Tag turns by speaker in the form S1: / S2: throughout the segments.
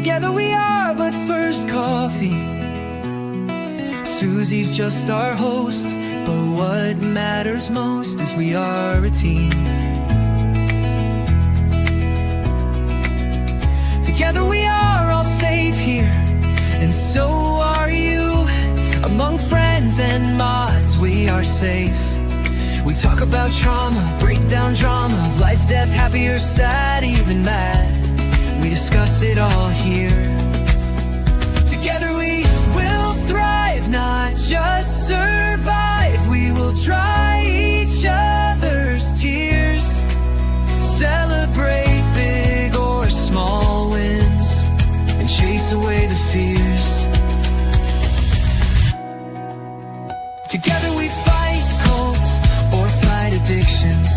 S1: Together we are but first coffee. Susie's just our host, but what matters most is we are a team. Together we are all safe here, and so are you. Among friends and mods we are safe. We talk about trauma, break down drama of life, death, happy or sad, even mad. We discuss it all here. Together we will thrive, not just survive. We will dry each other's tears, celebrate big or small wins, and chase away the fears. Together we fight cults or fight addictions,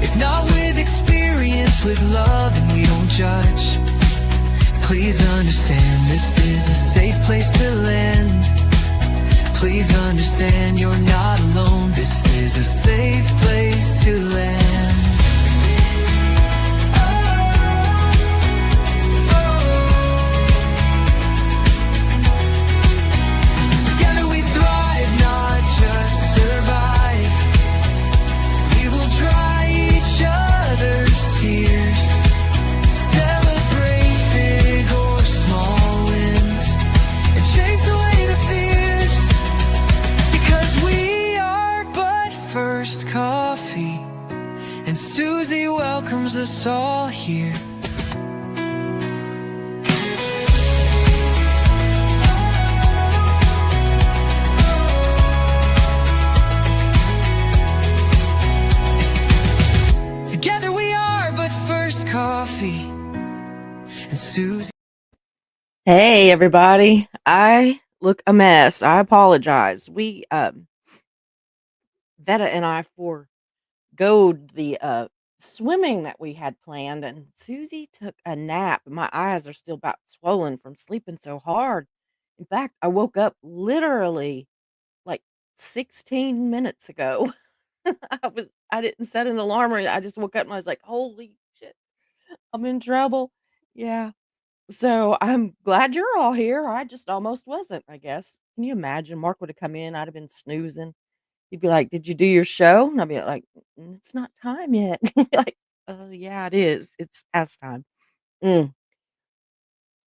S1: if not with experience, with love, and we don't judge. Please understand, this is a safe place to land. Please understand, you're not alone. This is a safe place to land. Together we thrive, not just survive. We will dry each other's tears, celebrate big or small wins, and chase away the fears. Because we are but first coffee, and Susie welcomes us all here. Together we are but first coffee, and Susie.
S2: Hey everybody, I look a mess. I apologize. Veta and I foregoed the swimming that we had planned, and Susie took a nap. My eyes are still about swollen from sleeping so hard. In fact, I woke up literally like 16 minutes ago. I didn't set an alarm or I just woke up and I was like, "Holy shit, I'm in trouble." Yeah. So I'm glad you're all here. I just almost wasn't, I guess. Can you imagine? Mark would have come in, I'd have been snoozing. He'd be like, "Did you do your show?" And I'd be like, It's not time yet." Like, "Oh, yeah, it is. It's past time." Mm.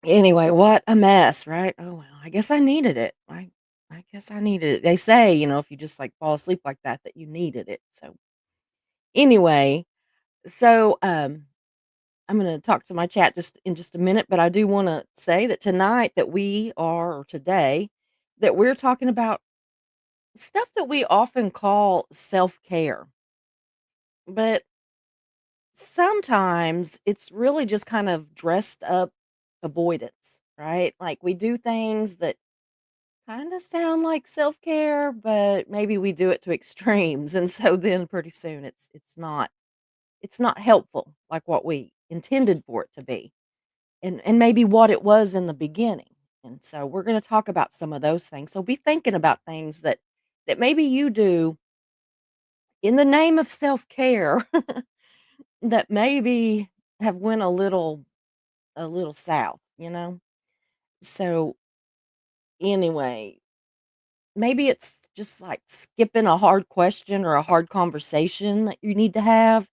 S2: Anyway, what a mess, right? Oh, well, I guess I needed it. I guess I needed it. They say, if you just like fall asleep like that, that you needed it. So anyway, so I'm gonna talk to my chat just in just a minute, but I do wanna say that tonight that we are or today, that we're talking about stuff that we often call self-care, but sometimes it's really just kind of dressed up avoidance, right? Like, we do things that kinda sound like self-care, but maybe we do it to extremes, and so then pretty soon it's not helpful like what we intended for it to be. And maybe what it was in the beginning. And so we're going to talk about some of those things. So be thinking about things that maybe you do in the name of self-care that maybe have went a little south. So anyway, maybe it's just like skipping a hard question or a hard conversation that you need to have,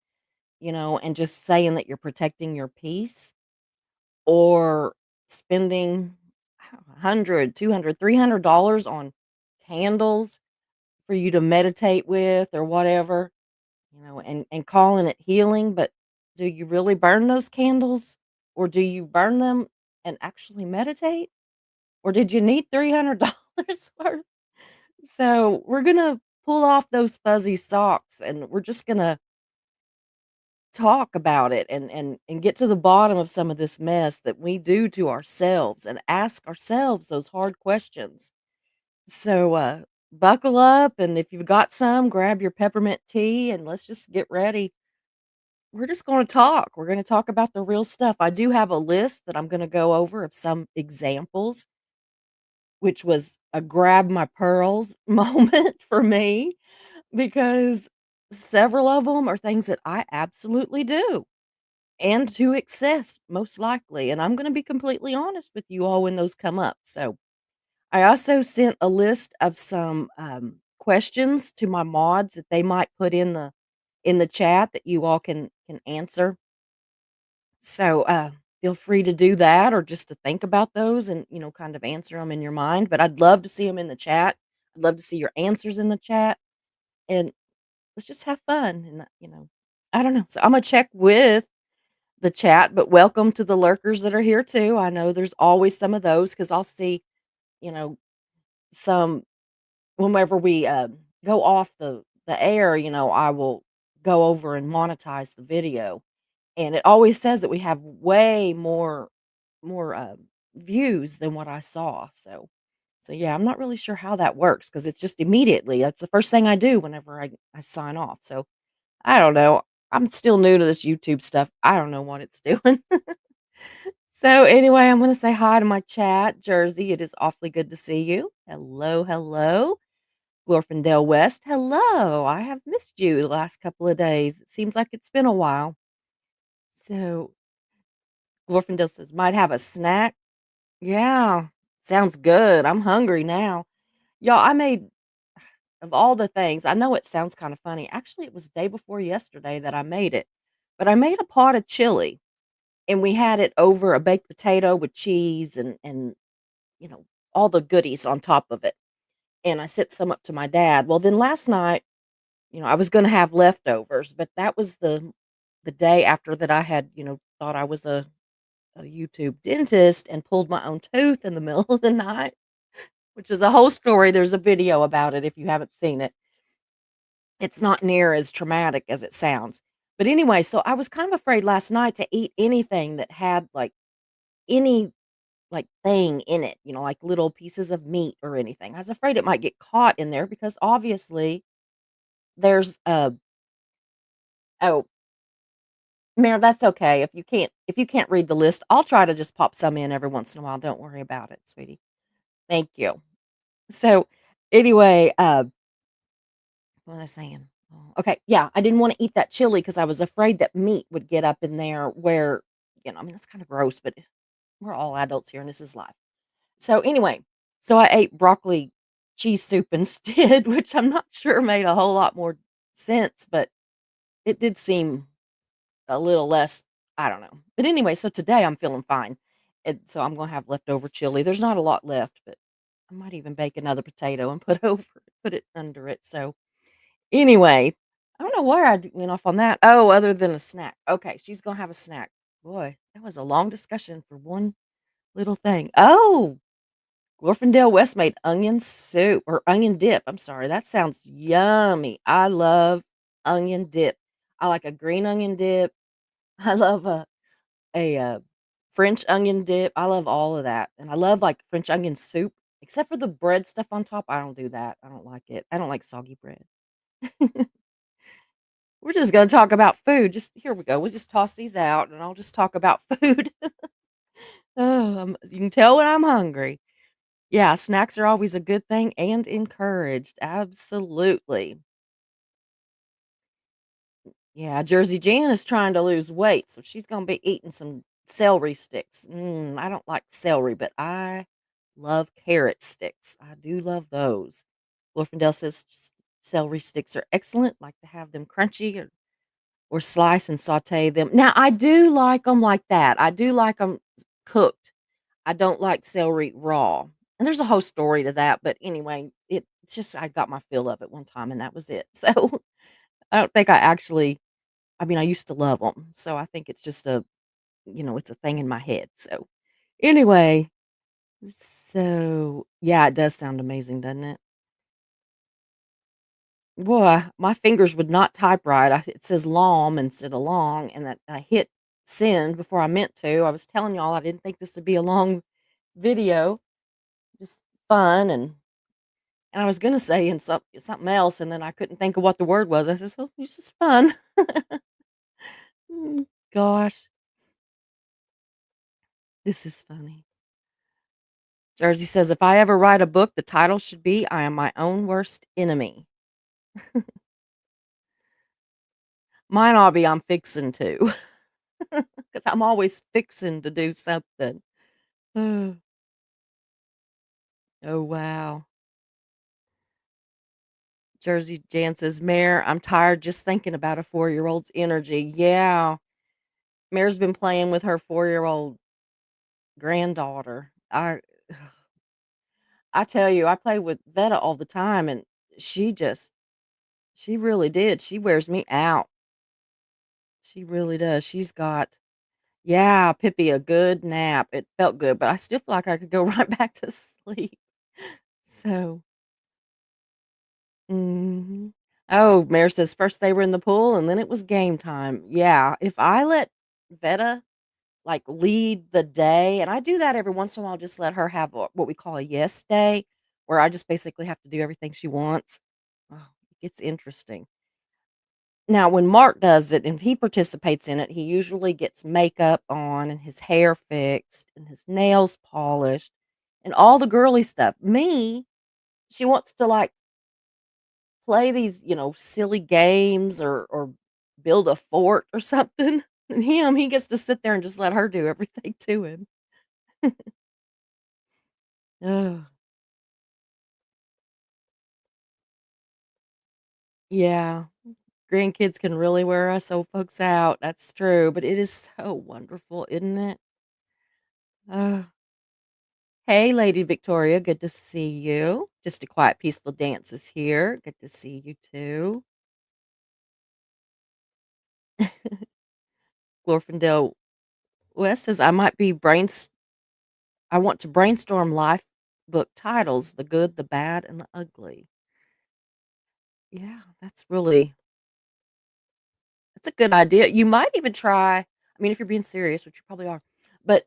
S2: and just saying that you're protecting your peace, or spending 100, 200, $300 on candles for you to meditate with or whatever, and calling it healing, but do you really burn those candles, or do you burn them and actually meditate, or did you need $300 worth? So, we're going to pull off those fuzzy socks, and we're just going to talk about it and get to the bottom of some of this mess that we do to ourselves and ask ourselves those hard questions. So buckle up, and if you've got some, grab your peppermint tea and let's just get ready. We're just going to talk. We're going to talk about the real stuff. I do have a list that I'm going to go over of some examples, which was a grab my pearls moment for me, because several of them are things that I absolutely do. and to excess, most likely, and I'm gonna be completely honest with you all when those come up. So, I also sent a list of some, questions to my mods that they might put in the chat that you all can answer. So, feel free to do that or just to think about those and, kind of answer them in your mind, but I'd love to see them in the chat. I'd love to see your answers in the chat, and let's just have fun and, I don't know. So, Imma check with the chat, but welcome to the lurkers that are here too. I know there's always some of those because 'cause I'll see, you know, some whenever we, go off the air, I will go over and monetize the video, and it always says that we have way more, views than what I saw, so, yeah, I'm not really sure how that works because it's just immediately that's the first thing I do whenever I sign off, so, I don't know. I'm still new to this YouTube stuff. I don't know what it's doing. So, anyway, I'm gonna say hi to my chat. Jersey, it is awfully good to see you. Hello, hello. Glorfindale West, hello. I have missed you the last couple of days. It seems like it's been a while. So, Glorfindale says, "Might have a snack?" Yeah, sounds good. I'm hungry now. Y'all, I made of all the things, I know it sounds kinda funny. Actually, it was day before yesterday that I made it, but I made a pot of chili, and we had it over a baked potato with cheese and, you know, all the goodies on top of it, and I sent some up to my dad. Well, then last night, I was gonna have leftovers, but that was the day after that I had, thought I was a YouTube dentist and pulled my own tooth in the middle of the night, which is a whole story. There's a video about it if you haven't seen it. It's not near as traumatic as it sounds. But anyway, so I was kind of afraid last night to eat anything that had like any like thing in it, like little pieces of meat or anything. I was afraid it might get caught in there because obviously there's oh, Mayor, that's okay. If you can't read the list, I'll try to just pop some in every once in a while. Don't worry about it, sweetie. Thank you. So anyway, what was I saying? Oh, okay, yeah, I didn't want to eat that chili because I was afraid that meat would get up in there where, I mean, that's kind of gross, but we're all adults here and this is life. So anyway, so I ate broccoli cheese soup instead, which I'm not sure made a whole lot more sense, but it did seem a little less, I don't know. But anyway, so today I'm feeling fine. And so I'm gonna have leftover chili. There's not a lot left, but I might even bake another potato and put it under it. So anyway, I don't know where went off on that. Oh, other than a snack. Okay, she's gonna have a snack. Boy, that was a long discussion for one little thing. Oh, Glorfindale West made onion soup or onion dip. I'm sorry. That sounds yummy. I love onion dip. I like a green onion dip. I love a French onion dip. I love all of that, and I love, like, French onion soup, except for the bread stuff on top. I don't do that. I don't like it. I don't like soggy bread. We're just gonna talk about food. Just here we go. We'll just toss these out, and I'll just talk about food. Oh, you can tell when I'm hungry. Yeah, snacks are always a good thing and encouraged. Absolutely. Yeah, Jersey Jan is trying to lose weight, so she's gonna be eating some celery sticks. I don't like celery, but I love carrot sticks. I do love those. Wolfendale says celery sticks are excellent. Like to have them crunchy or slice and saute them. Now I do like them like that. I do like them cooked. I don't like celery raw. And there's a whole story to that, but anyway, it's just I got my fill of it one time and that was it. So I don't think I mean, I used to love them, so I think it's just it's a thing in my head, so, anyway, so, yeah, it does sound amazing, doesn't it? Boy, my fingers would not type right, it says "lom" instead of "long," and that I hit send before I meant to. I was telling y'all I didn't think this would be a long video, just fun, and I was gonna say in something else, and then I couldn't think of what the word was. I said, "Well, it's just fun." Gosh, this is funny. Jersey says, "If I ever write a book, the title should be I Am My Own Worst Enemy." Mine ought to be I'm fixin' to. because I'm always fixing to do something. Oh, wow. Jersey Jan says, "Mare, I'm tired just thinking about a 4-year-old's energy." Yeah. Mare's been playing with her 4-year-old granddaughter. I tell you, I play with Vetta all the time, and she just she really did. She wears me out. She really does. She's got yeah, Pippi a good nap. It felt good, but I still feel like I could go right back to sleep. So mhm. Oh, Mare says first they were in the pool and then it was game time. Yeah, if I let Vetta, like, lead the day and I do that every once in a while, just let her have what we call a yes day, where I just basically have to do everything she wants. Oh, it gets interesting. Now, when Mark does it and he participates in it, he usually gets makeup on and his hair fixed and his nails polished and all the girly stuff. Me, she wants to like play these, silly games or build a fort or something. And he gets to sit there and just let her do everything to him. Ugh, yeah. Grandkids can really wear us old folks out. That's true. But it is so wonderful, isn't it? Ugh. Hey, Lady Victoria, good to see you. Just a quiet, peaceful dance is here. Good to see you too. Glorfindale West says, I want to brainstorm life book titles, the good, the bad, and the ugly. Yeah, that's a good idea. You might even try, I mean, if you're being serious, which you probably are, but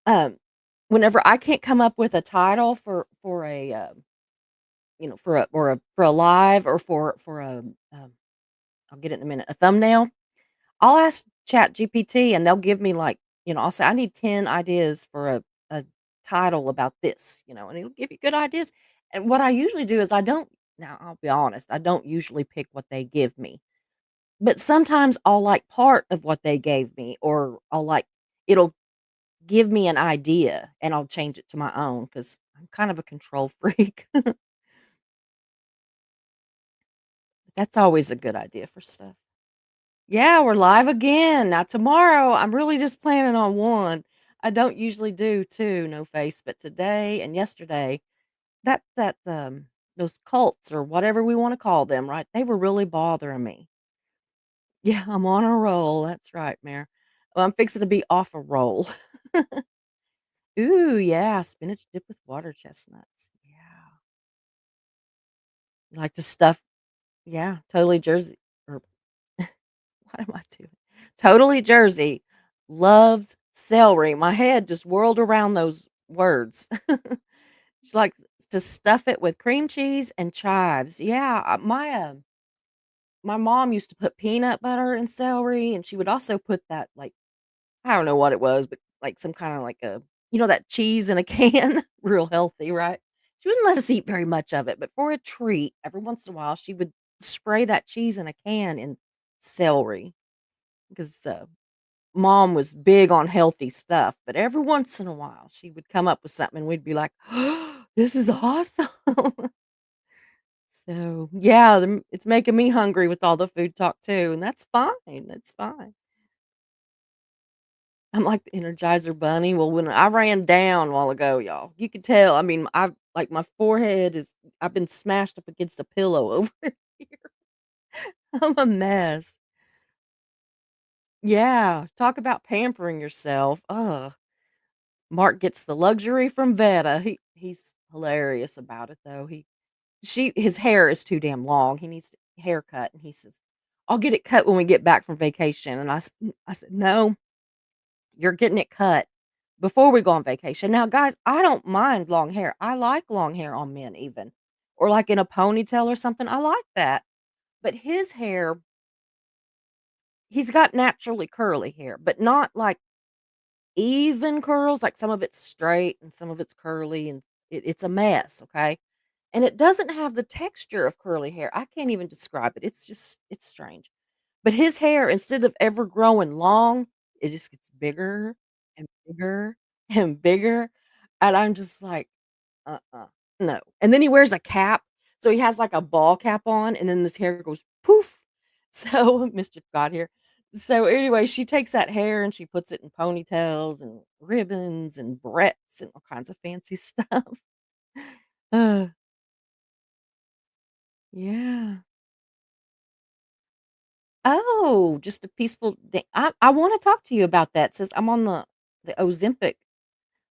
S2: um, whenever I can't come up with a title for a for a live or for a I'll get it in a minute, a thumbnail. I'll ask ChatGPT and they'll give me like, I'll say I need 10 ideas for a title about this, and it'll give you good ideas. And what I usually do is now I'll be honest, I don't usually pick what they give me. But sometimes I'll like part of what they gave me or it'll give me an idea and I'll change it to my own cuz I'm kind of a control freak. That's always a good idea for stuff. Yeah, we're live again. Now tomorrow, I'm really just planning on 1. I don't usually do 2, no face, but today and yesterday, those cults or whatever we wanna call them, right? They were really bothering me. Yeah, I'm on a roll. That's right, Mare. Well, I'm fixing to be off a roll. Ooh, yeah, spinach dip with water chestnuts. Yeah. Like the stuff yeah, totally Jersey or what am I doing? Totally Jersey loves celery. My head just whirled around those words. She likes to stuff it with cream cheese and chives. Yeah, my mom used to put peanut butter in celery, and she would also put that, like, I don't know what it was, but, like, some kinda like that cheese in a can? Real healthy, right? She wouldn't let us eat very much of it, but for a treat, every once in a while, she would spray that cheese in a can in celery 'cause, mom was big on healthy stuff, but every once in a while, she would come up with something, and we'd be like, "This is awesome." So, yeah, it's making me hungry with all the food talk too, and that's fine. I'm like the Energizer Bunny. Well, when I ran down a while ago, y'all, you could tell, I mean, my forehead I've been smashed up against a pillow over here. I'm a mess. Yeah, talk about pampering yourself. Ugh. Mark gets the luxury from Veta. He's hilarious about it though. His hair is too damn long. He needs a haircut, and he says, "I'll get it cut when we get back from vacation." And I said, "No, you're getting it cut before we go on vacation." Now, guys, I don't mind long hair. I like long hair on men even, or like in a ponytail or something. I like that. But his hair, he's got naturally curly hair, but not like even curls. Like some of it's straight and some of it's curly, and it's a mess. Okay. And it doesn't have the texture of curly hair. I can't even describe it. It's strange. But his hair, instead of ever growing long, it just gets bigger and bigger and bigger, and I'm just like, "Uh-uh, no." And then he wears a cap, so he has, like, a ball cap on, and then his hair goes poof. So mischief got here. So, anyway, she takes that hair and she puts it in ponytails and ribbons and barrettes and all kinds of fancy stuff. Uh, yeah. Oh, just a peaceful day. I wanna talk to you about that since I'm on the Ozempic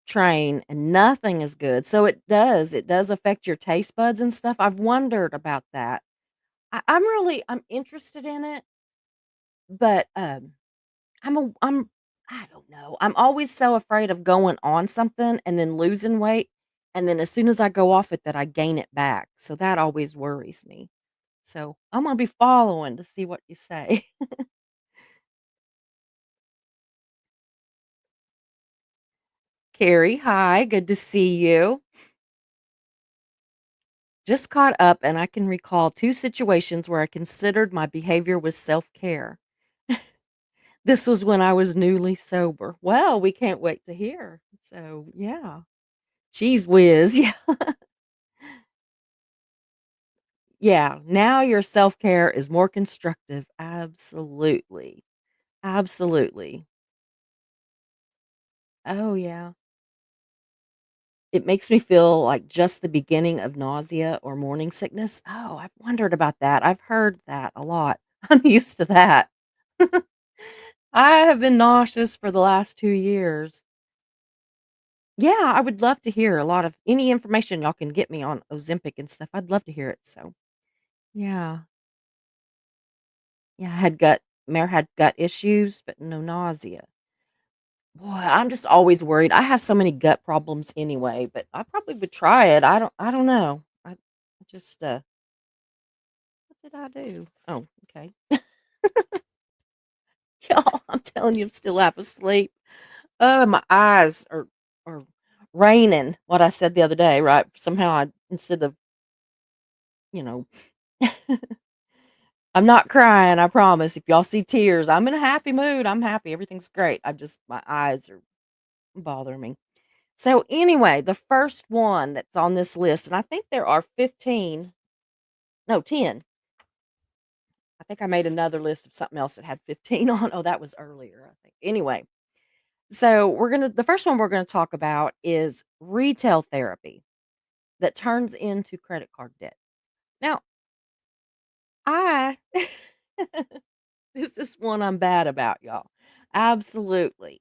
S2: train and nothing is good. So it does affect your taste buds and stuff. I've wondered about that. I'm interested in it, but, I'm I don't know. I'm always so afraid of going on something and then losing weight, and then as soon as I go off it that I gain it back. So that always worries me. So I'm gonna be following to see what you say. Carrie, hi, good to see you. Just caught up and I can recall two situations where I considered my behavior was self care. This was when I was newly sober. Well, we can't wait to hear. So, yeah. Cheese whiz. Yeah. Yeah. Now your self care is more constructive. Absolutely. Absolutely. Oh, yeah. It makes me feel like just the beginning of nausea or morning sickness. Oh, I've wondered about that. I've heard that a lot. I'm used to that. I have been nauseous for the last 2 years. Yeah, I would love to hear a lot of any information y'all can get me on Ozempic and stuff. I'd love to hear it. So, yeah. Yeah, I had Mare had gut issues, but no nausea. Boy, I'm just always worried. I have so many gut problems anyway, but I probably would try it. I don't know. I just what did I do? Oh, okay. Y'all, I'm telling you, I'm still half asleep. My eyes are raining. What I said the other day, right? Somehow I instead of, you know, I'm not crying, I promise. If y'all see tears, I'm in a happy mood. I'm happy. Everything's great. I just my eyes are bothering me. So anyway, the first one that's on this list, and I think there are 15, no, 10. I think I made another list of something else that had 15 on. Oh, that was earlier, I think. Anyway, so the first one we're gonna talk about is retail therapy that turns into credit card debt. Now, I this is one I'm bad about, y'all. Absolutely.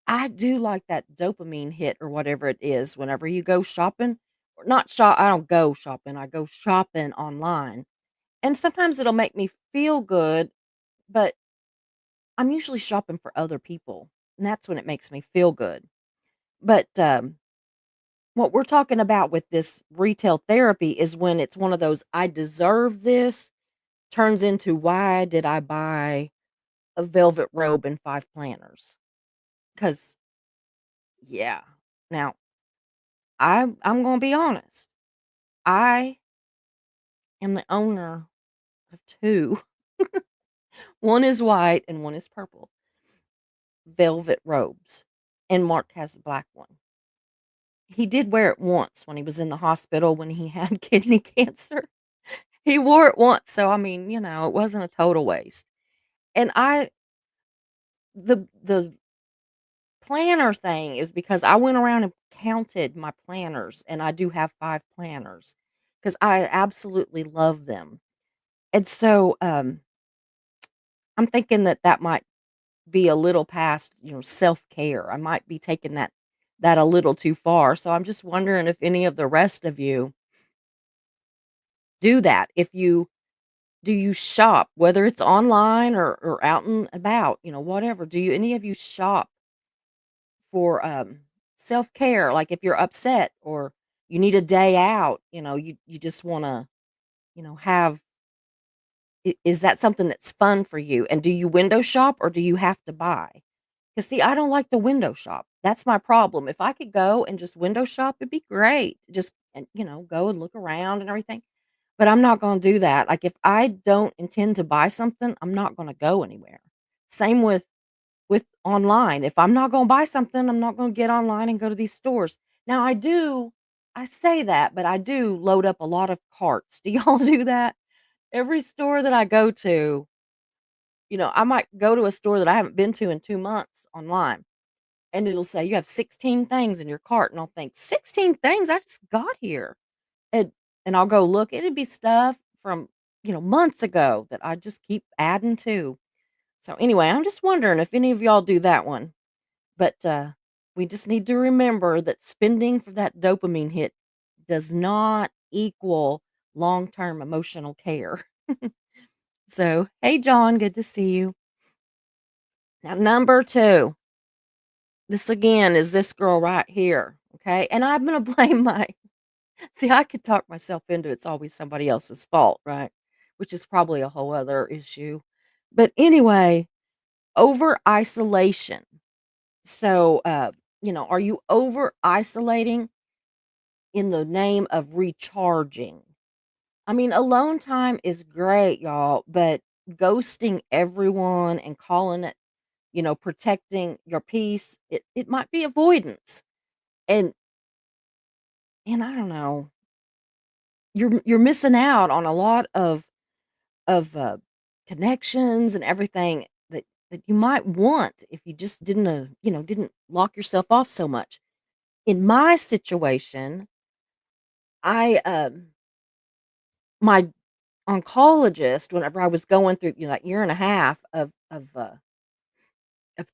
S2: I do like that dopamine hit or whatever it is whenever you go shopping. Or not shop I don't go shopping, I go shopping online. And sometimes it'll make me feel good, but I'm usually shopping for other people, and that's when it makes me feel good. But, what we're talking about with this retail therapy is when it's one of those, "I deserve this," turns into, "Why did I buy a velvet robe and 5 planners?" 'Cause yeah. Now, I'm gonna be honest. I am the owner of 2. One is white and one is purple, velvet robes, and Mark has a black one. He did wear it once when he was in the hospital when he had kidney cancer. He wore it once, so, I mean, it wasn't a total waste. And the planner thing is because I went around and counted my planners, and I do have 5 planners because I absolutely love them. And so, I'm thinking that that might be a little past, self-care. I might be taking that a little too far. So I'm just wondering if any of the rest of you do that. If you do you shop, whether it's online or out and about, whatever. Do you any of you shop for self-care? Like if you're upset or you need a day out, you just want to, have is that something that's fun for you? And do you window shop or do you have to buy? 'Cause see, I don't like the window shop. That's my problem. If I could go and just window shop, it'd be great. Just and, go and look around and everything. But I'm not gonna do that. Like, if I don't intend to buy something, I'm not gonna go anywhere. Same with with online. If I'm not gonna buy something, I'm not gonna get online and go to these stores. Now I say that, but I do load up a lot of carts. Do y'all do that? Every store that I go to, I might go to a store that I haven't been to in 2 months online, and it'll say, "You have 16 things in your cart," and I'll think, "16 things? I just got here." And and I'll go look, it'd be stuff from, months ago that I just keep adding to. So, anyway, I'm just wondering if any of y'all do that one. But, we just need to remember that spending for that dopamine hit does not equal long-term emotional care. So, hey, John, good to see you. Now, number 2, this again is this girl right here, okay? And I'm gonna blame my see, I could talk myself into it's always somebody else's fault, right? Which is probably a whole other issue. But anyway, over isolation. So, are you over isolating in the name of recharging? I mean, alone time is great, y'all, but ghosting everyone and calling it, protecting your peace, it might be avoidance. And I don't know, you're missing out on a lot of connections and everything that you might want if you just didn't lock yourself off so much. In my situation, I my oncologist, whenever I was going through, that year and a half of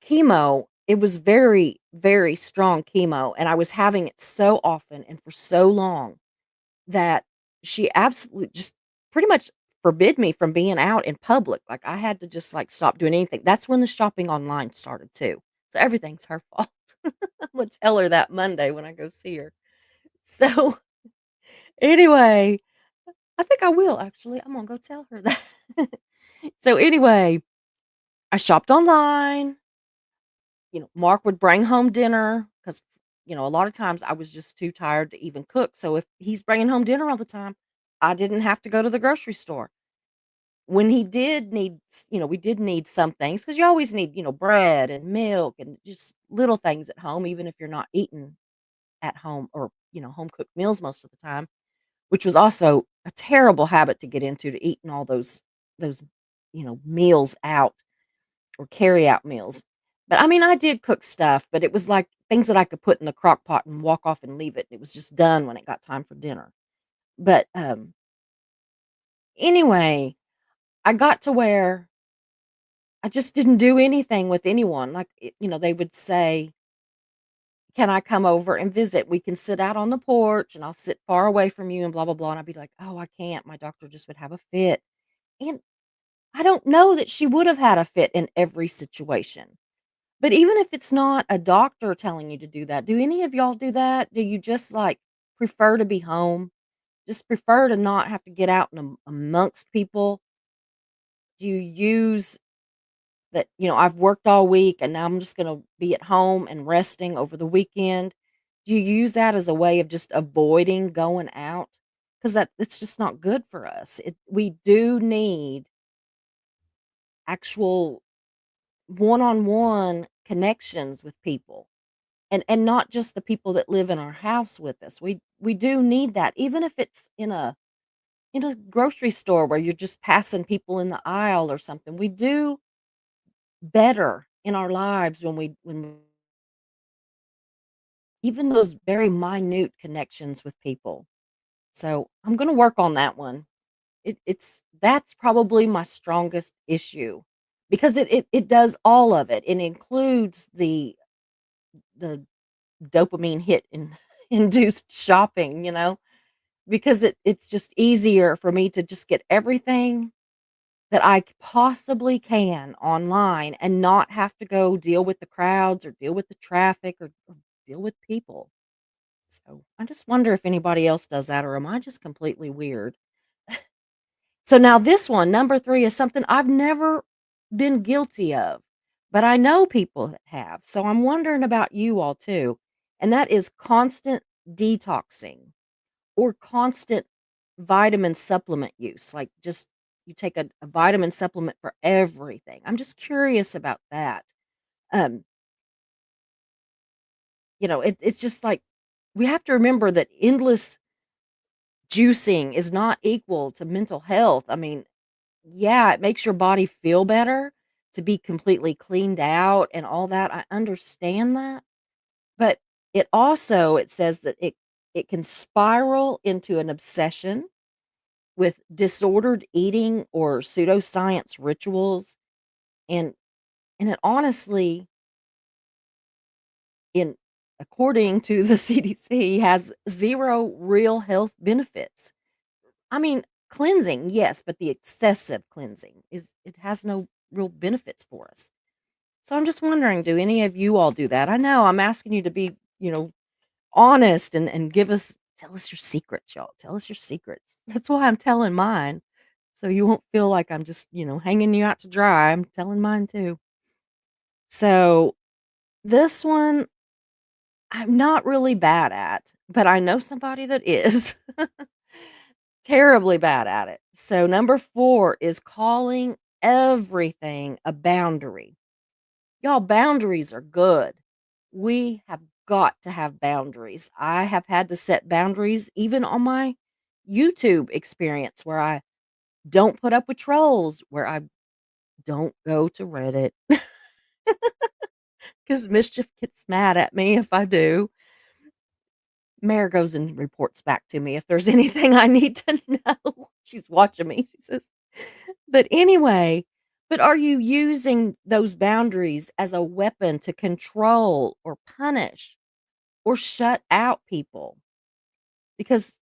S2: chemo, it was very, very strong chemo, and I was having it so often and for so long that she absolutely just pretty much forbid me from being out in public. Like, I had to just, like, stop doing anything. That's when the shopping online started too. So everything's her fault. I'm gonna tell her that Monday when I go see her. So, anyway, I think I will actually. I'm gonna go tell her that. So, anyway, I shopped online. Mark would bring home dinner because, a lot of times I was just too tired to even cook. So, if he's bringing home dinner all the time, I didn't have to go to the grocery store. When he did need we did need some things because you always need, bread and milk and just little things at home, even if you're not eating at home or, home cooked meals most of the time, which was also a terrible habit to get into, to eating all those, meals out or carry out meals. But I mean, I did cook stuff, but it was like things that I could put in the crock pot and walk off and leave it. It was just done when it got time for dinner. But anyway, I got to where I just didn't do anything with anyone. Like, they would say, "Can I come over and visit? We can sit out on the porch and I'll sit far away from you and blah, blah, blah." And I'd be like, "Oh, I can't. My doctor just would have a fit." And I don't know that she would have had a fit in every situation. But even if it's not a doctor telling you to do that, do any of y'all do that? Do you just, like, prefer to be home? Just prefer to not have to get out and amongst people? Do you use that, I've worked all week and now I'm just gonna be at home and resting over the weekend? Do you use that as a way of just avoiding going out? Because it's just not good for us. We do need actual one-on-one connections with people. And not just the people that live in our house with us. We do need that, even if it's in a grocery store where you're just passing people in the aisle or something. We do better in our lives when even those very minute connections with people. So, I'm gonna work on that one. That's probably my strongest issue because it does all of it. It includes the dopamine hit in induced shopping, because it's just easier for me to just get everything that I possibly can online and not have to go deal with the crowds or deal with the traffic or deal with people. So, I just wonder if anybody else does that or am I just completely weird? So now this one, number 3, is something I've never been guilty of, but I know people that have. So I'm wondering about you all too, and that is constant detoxing or constant vitamin supplement use. Like, just you take a vitamin supplement for everything. I'm just curious about that. Um, it's just like we have to remember that endless juicing is not equal to mental health. I mean, yeah, it makes your body feel better to be completely cleaned out and all that. I understand that. But it says that it can spiral into an obsession with disordered eating or pseudoscience rituals, and it honestly, in according to the CDC, has 0 real health benefits. I mean, cleansing, yes, but the excessive cleansing it has no real benefits for us. So I'm just wondering, do any of you all do that? I know I'm asking you to be, honest and tell us your secrets, y'all. Tell us your secrets. That's why I'm telling mine. So you won't feel like I'm just, hanging you out to dry. I'm telling mine too. So this one I'm not really bad at, but I know somebody that is terribly bad at it. So number 4 is calling everything a boundary. Y'all, boundaries are good. We have got to have boundaries. I have had to set boundaries even on my YouTube experience where I don't put up with trolls, where I don't go to Reddit because mischief gets mad at me if I do. Mare goes and reports back to me if there's anything I need to know. She's watching me. She says, but anyway, but are you using those boundaries as a weapon to control or punish or shut out people? Because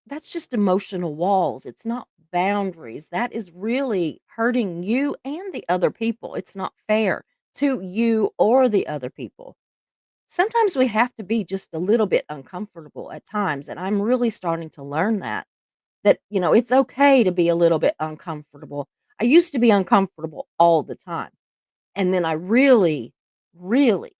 S2: that's just emotional walls. It's not boundaries. That is really hurting you and the other people. It's not fair to you or the other people. Sometimes we have to be just a little bit uncomfortable at times. And I'm really starting to learn that it's okay to be a little bit uncomfortable. I used to be uncomfortable all the time. And then I really, really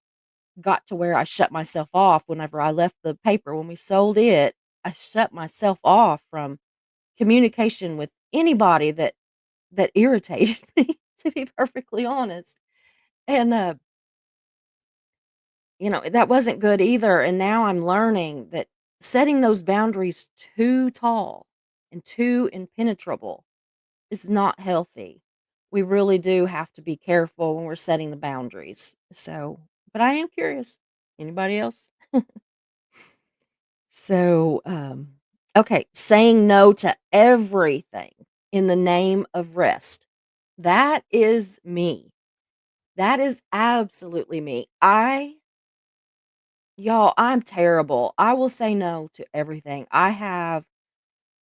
S2: got to where I shut myself off whenever I left the paper. When we sold it, I shut myself off from communication with anybody that irritated me, to be perfectly honest. And that wasn't good either. And now I'm learning that setting those boundaries too tall and too impenetrable is not healthy. We really do have to be careful when we're setting the boundaries. So, but I am curious. Anybody else? So, okay, saying no to everything in the name of rest. That is me. That is absolutely me. Y'all, I'm terrible. I will say no to everything. I have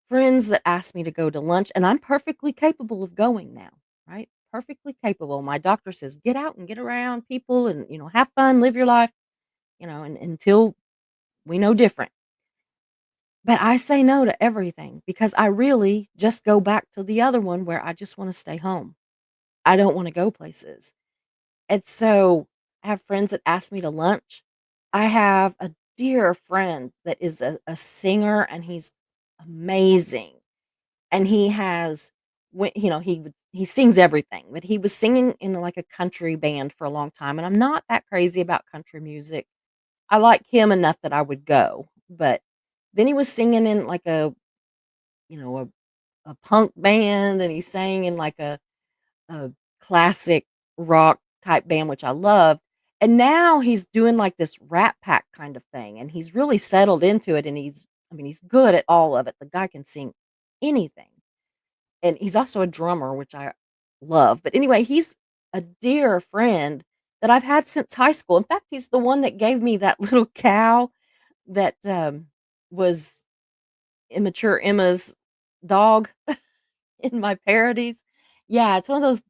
S2: friends that ask me to go to lunch, and I'm perfectly capable of going now, right? Perfectly capable. My doctor says, get out and get around people and, have fun, live your life, and until we know different. But I say no to everything because I really just go back to the other one where I just want to stay home. I don't want to go places. And so I have friends that ask me to lunch. I have a dear friend that is a singer and he's amazing. And he has he sings everything, but he was singing in like a country band for a long time. And I'm not that crazy about country music. I like him enough that I would go. But then he was singing in like you know, a punk band and he sang in like a classic rock type band, which I love. And now he's doing like this Rat Pack kind of thing, and he's really settled into it, and he's good at all of it. The guy can sing anything, and he's also a drummer, which I love. But anyway, he's a dear friend that I've had since high school. In fact, he's the one that gave me that little cow that, was immature Emma's dog in my parodies. Yeah, it's one of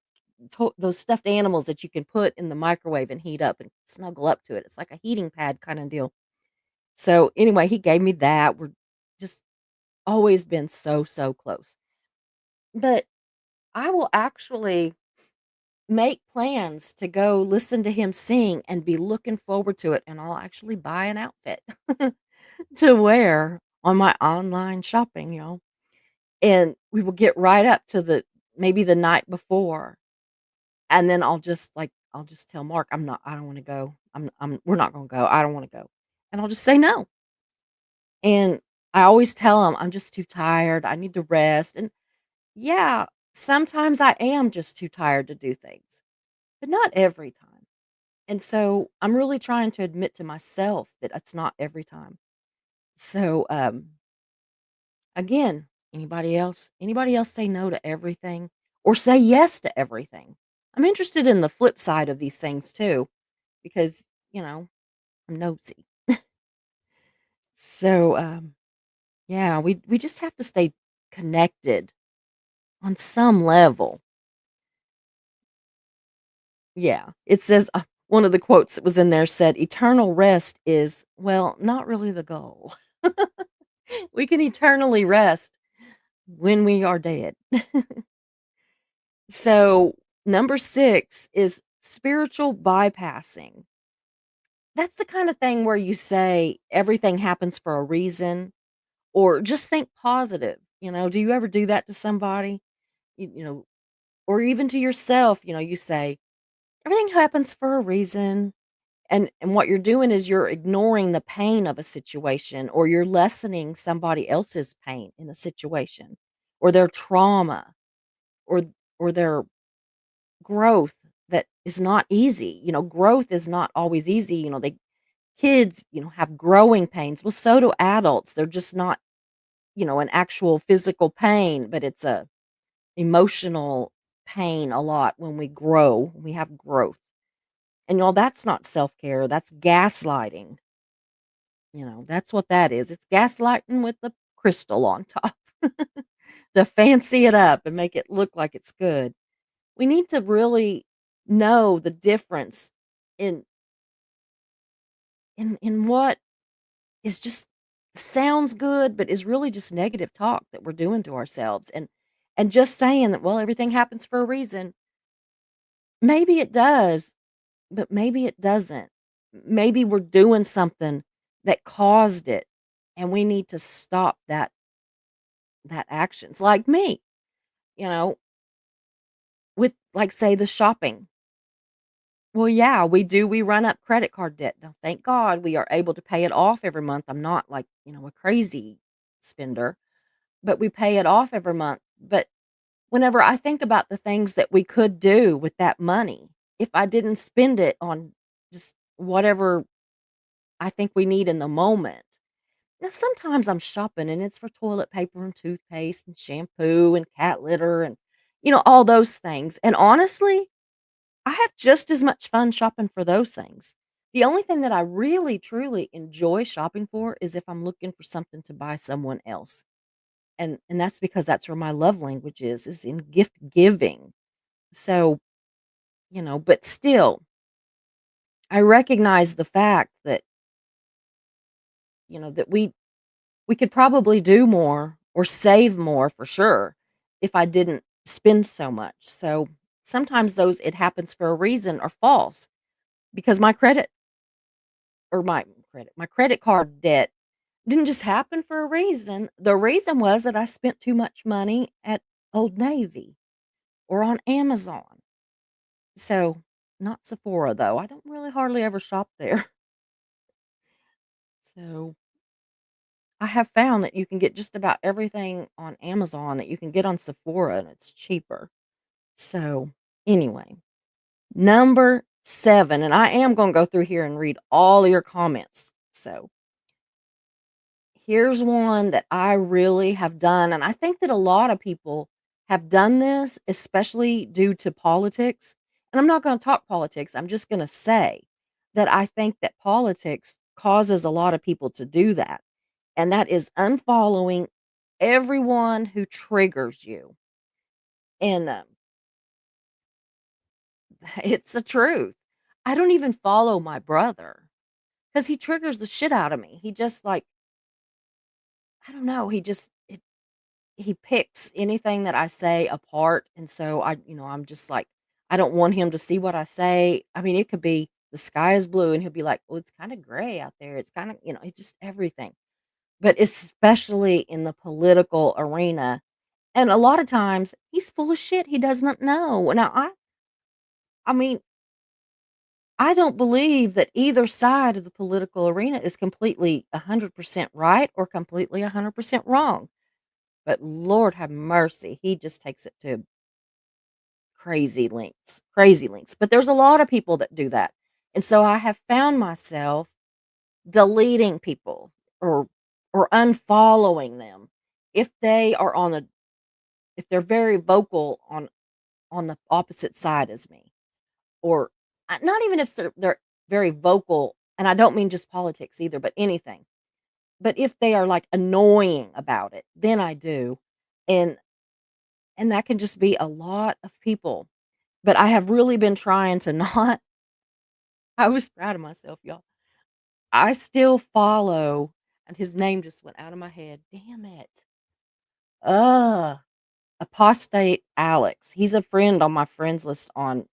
S2: those stuffed animals that you can put in the microwave and heat up and snuggle up to it. It's like a heating pad kinda deal. So, anyway, he gave me that. We're just always been so, so close. But I will actually make plans to go listen to him sing and be looking forward to it, and I'll actually buy an outfit to wear on my online shopping, and we will get right up to maybe the night before. And then I'll just tell Mark, I don't wanna go. We're not gonna go. I don't wanna go. And I'll just say no. And I always tell him, "I'm just too tired. I need to rest." And yeah, sometimes I am just too tired to do things, but not every time. And so I'm really trying to admit to myself that it's not every time. So, again, anybody else say no to everything or say yes to everything? I'm interested in the flip side of these things too because, I'm nosy. So, yeah, we just have to stay connected on some level. Yeah. It says, one of the quotes that was in there said, "Eternal rest is, well, not really the goal." We can eternally rest when we are dead. So, number 6 is spiritual bypassing. That's the kind of thing where you say everything happens for a reason or just think positive. Do you ever do that to somebody? You know, or even to yourself, you say, everything happens for a reason. And what you're doing is you're ignoring the pain of a situation or you're lessening somebody else's pain in a situation or their trauma or their growth that is not easy. Growth is not always easy. They kids, have growing pains. Well, so do adults. They're just not, an actual physical pain, but it's a emotional pain a lot when we grow, when we have growth. And that's not self-care, that's gaslighting. That's what that is. It's gaslighting with the crystal on top to fancy it up and make it look like it's good. We need to really know the difference in what is just sounds good, but is really just negative talk that we're doing to ourselves, and just saying that, well, everything happens for a reason. Maybe it does, but maybe it doesn't. Maybe we're doing something that caused it, and we need to stop that actions. Like me, you know, with like say the shopping. Well, yeah, we do. We run up credit card debt. Now, thank God we are able to pay it off every month. I'm not like, a crazy spender, but we pay it off every month. But whenever I think about the things that we could do with that money, if I didn't spend it on just whatever I think we need in the moment. Now, sometimes I'm shopping and it's for toilet paper and toothpaste and shampoo and cat litter and, all those things. And honestly, I have just as much fun shopping for those things. The only thing that I really truly enjoy shopping for is if I'm looking for something to buy someone else. And that's because that's where my love language is in gift giving. So, but still, I recognize the fact that, that we could probably do more or save more for sure if I didn't spend so much. So, sometimes those "it happens for a reason" are false because my credit card debt didn't just happen for a reason. The reason was that I spent too much money at Old Navy or on Amazon. So, not Sephora though. I don't really hardly ever shop there. So, I have found that you can get just about everything on Amazon that you can get on Sephora and it's cheaper. So, anyway, number 7, and I am going to go through here and read all your comments. So, here's one that I really have done, and I think that a lot of people have done this, especially due to politics. And I'm not going to talk politics. I'm just going to say that I think that politics causes a lot of people to do that. And that is unfollowing everyone who triggers you. And it's the truth. I don't even follow my brother because he triggers the shit out of me. He just like, I don't know. He picks anything that I say apart, and so I'm just like, I don't want him to see what I say. I mean, it could be the sky is blue, and he'll be like, "Well, it's kinda gray out there. It's kinda," it's just everything. But especially in the political arena, and a lot of times, he's full of shit he does not know. Now I mean, I don't believe that either side of the political arena is completely 100% right or completely 100% wrong. But Lord have mercy, he just takes it to crazy lengths. But there's a lot of people that do that. And so I have found myself deleting people or unfollowing them if they are on a if they're very vocal on the opposite side as me, or not even if they're very vocal, and I don't mean just politics either, but anything. But if they are like annoying about it, then I do. And that can just be a lot of people. But I have really been trying to not. I was proud of myself, y'all. I still follow, and his name just went out of my head. Damn it. Ugh. Apostate Alex. He's a friend on my friends list on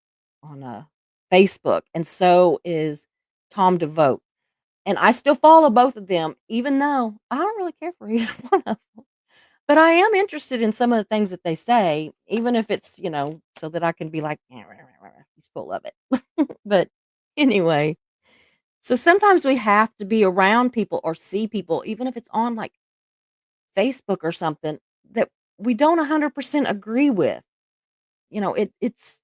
S2: Facebook, and so is Tom DeVote. And I still follow both of them, even though I don't really care for either one of them. But I am interested in some of the things that they say, even if it's, so that I can be like, "Eh, rah, rah, rah, rah, he's full of it." But anyway, so sometimes we have to be around people or see people, even if it's on like Facebook or something that we don't 100% agree with. It's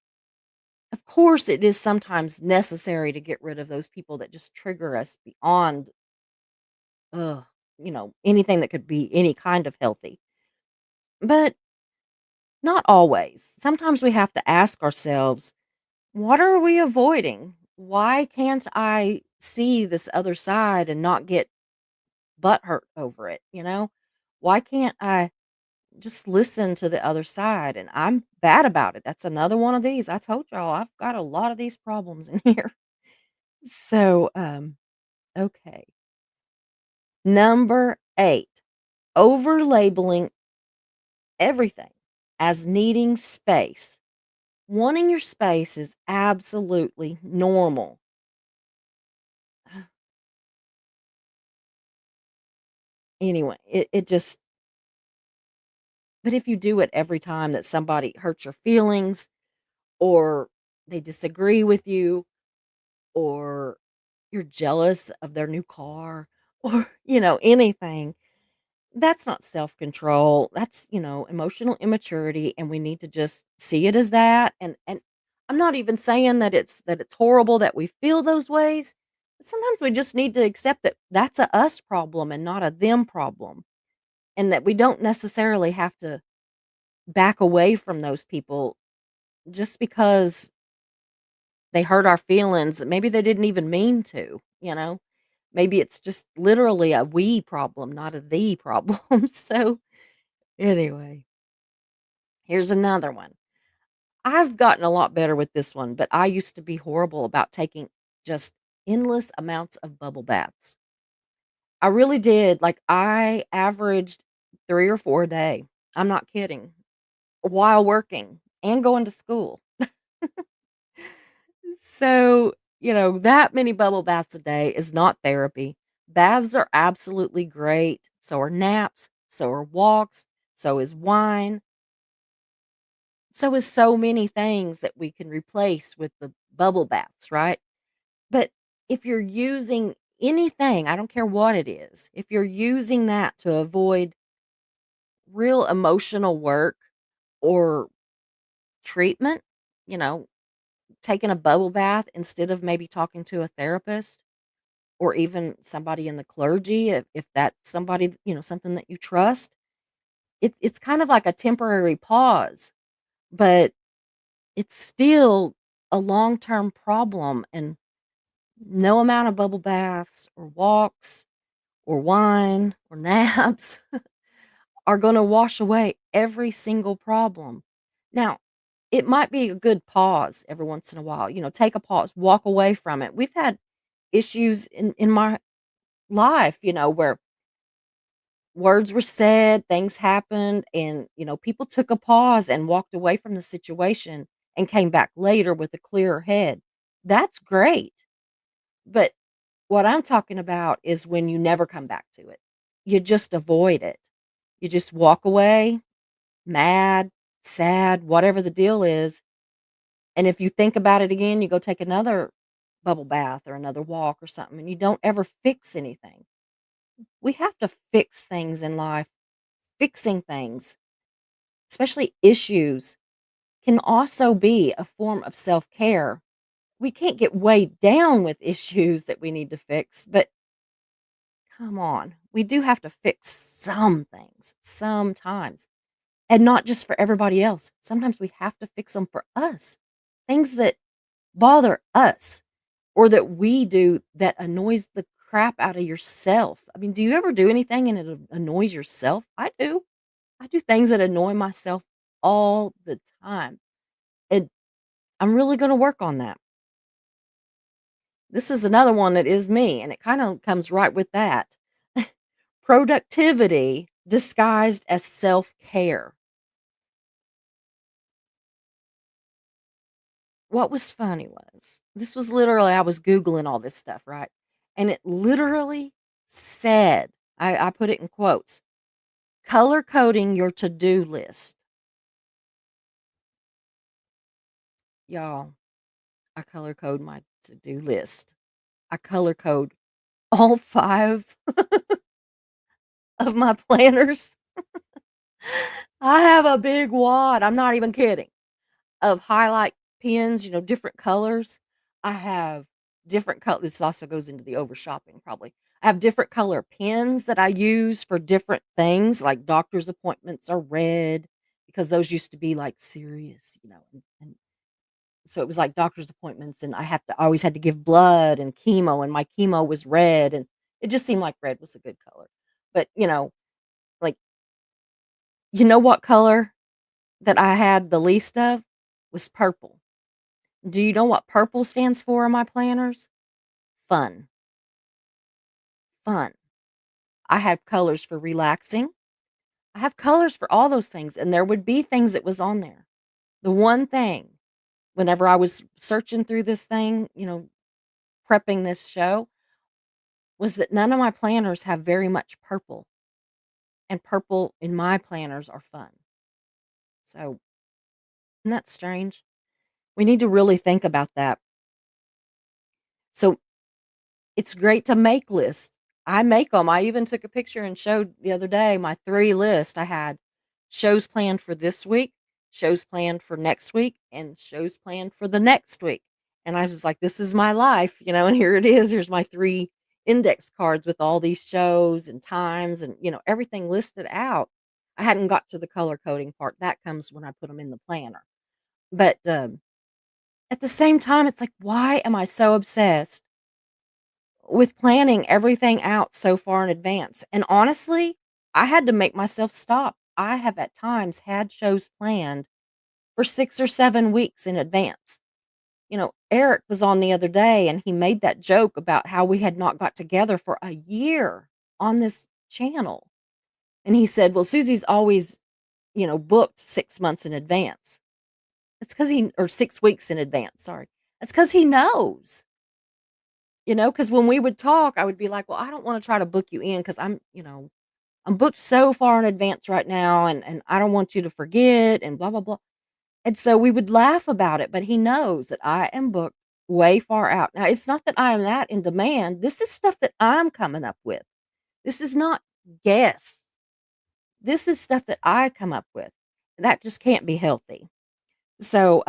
S2: of course it is sometimes necessary to get rid of those people that just trigger us beyond ugh, anything that could be any kind of healthy. But not always. Sometimes we have to ask ourselves, what are we avoiding? Why can't I see this other side and not get butthurt over it? Why can't I just listen to the other side? And I'm bad about it. That's another one of these. I told y'all I've got a lot of these problems in here. So, okay. Number 8, over labeling everything as needing space. Wanting your space is absolutely normal. Anyway, it just, but if you do it every time that somebody hurts your feelings or they disagree with you or you're jealous of their new car or, anything, that's not self-control. That's, emotional immaturity, and we need to just see it as that. And I'm not even saying that it's horrible that we feel those ways. Sometimes we just need to accept that that's a us problem and not a them problem, and that we don't necessarily have to back away from those people just because they hurt our feelings. Maybe they didn't even mean to. Maybe it's just literally a we problem, not a thee problem. So, anyway, here's another one. I've gotten a lot better with this one, but I used to be horrible about taking just endless amounts of bubble baths. I really did. Like, I averaged 3 or 4 a day. I'm not kidding. While working and going to school. So, that many bubble baths a day is not therapy. Baths are absolutely great. So are naps. So are walks. So is wine. So is so many things that we can replace with the bubble baths, right? But if you're using anything, I don't care what it is, if you're using that to avoid real emotional work or treatment, you know, taking a bubble bath instead of maybe talking to a therapist or even somebody in the clergy, if that's somebody, something that you trust, it's kind of like a temporary pause, but it's still a long-term problem, and no amount of bubble baths or walks or wine or naps are going to wash away every single problem. Now, it might be a good pause every once in a while, take a pause, walk away from it. We've had issues in my life, where words were said, things happened, and, people took a pause and walked away from the situation and came back later with a clearer head. That's great. But what I'm talking about is when you never come back to it. You just avoid it. You just walk away, mad, sad, whatever the deal is. And if you think about it again, you go take another bubble bath or another walk or something, and you don't ever fix anything. We have to fix things in life. Fixing things, especially issues, can also be a form of self care. We can't get weighed down with issues that we need to fix, but come on, we do have to fix some things sometimes, and not just for everybody else. Sometimes we have to fix them for us. Things that bother us or that we do that annoys the crap out of yourself. I mean, do you ever do anything and it annoys yourself? I do. I do things that annoy myself all the time. And I'm really going to work on that. This is another one that is me, and it kind of comes right with that. Productivity disguised as self care. What was funny was this was literally, I was Googling all this stuff, right? And it literally said, I put it in quotes, color coding your to do list. Y'all, I color code my to do list. I color code all five of my planners. I have a big wad, I'm not even kidding, of highlight pens, different colors. I have different color this also goes into the over shopping probably. I have different color pens that I use for different things, like doctor's appointments are red because those used to be, like, serious, and so it was like doctor's appointments, and I always had to give blood and chemo, and my chemo was red, and it just seemed like red was a good color. But, like, what color that I had the least of was purple. Do you know what purple stands for in my planners? Fun, fun. I have colors for relaxing. I have colors for all those things, and there would be things that was on there. The one thing, whenever I was searching through this thing, prepping this show, was that none of my planners have very much purple, and purple in my planners are fun. So, isn't that strange? We need to really think about that. So, it's great to make lists. I make them. I even took a picture and showed the other day my 3 list. I had shows planned for this week, shows planned for next week, and shows planned for the next week. And I was like, "This is my life," and here it is. Here's my 3 index cards with all these shows and times and, everything listed out. I hadn't got to the color coding part. That comes when I put them in the planner. But, at the same time, it's like, why am I so obsessed with planning everything out so far in advance? And honestly, I had to make myself stop. I have at times had shows planned for 6 or 7 weeks in advance. Eric was on the other day and he made that joke about how we had not got together for a year on this channel. And he said, "Well, Susie's always, booked 6 months in advance." It's cuz he or 6 weeks in advance, sorry. It's cuz he knows. Because when we would talk, I would be like, "Well, I don't wanna try to book you in because I'm booked so far in advance right now, and I don't want you to forget and blah, blah, blah." And so we would laugh about it, but he knows that I am booked way far out. Now, it's not that I am that in demand. This is stuff that I'm coming up with. This is not guess. This is stuff that I come up with. That just can't be healthy. So,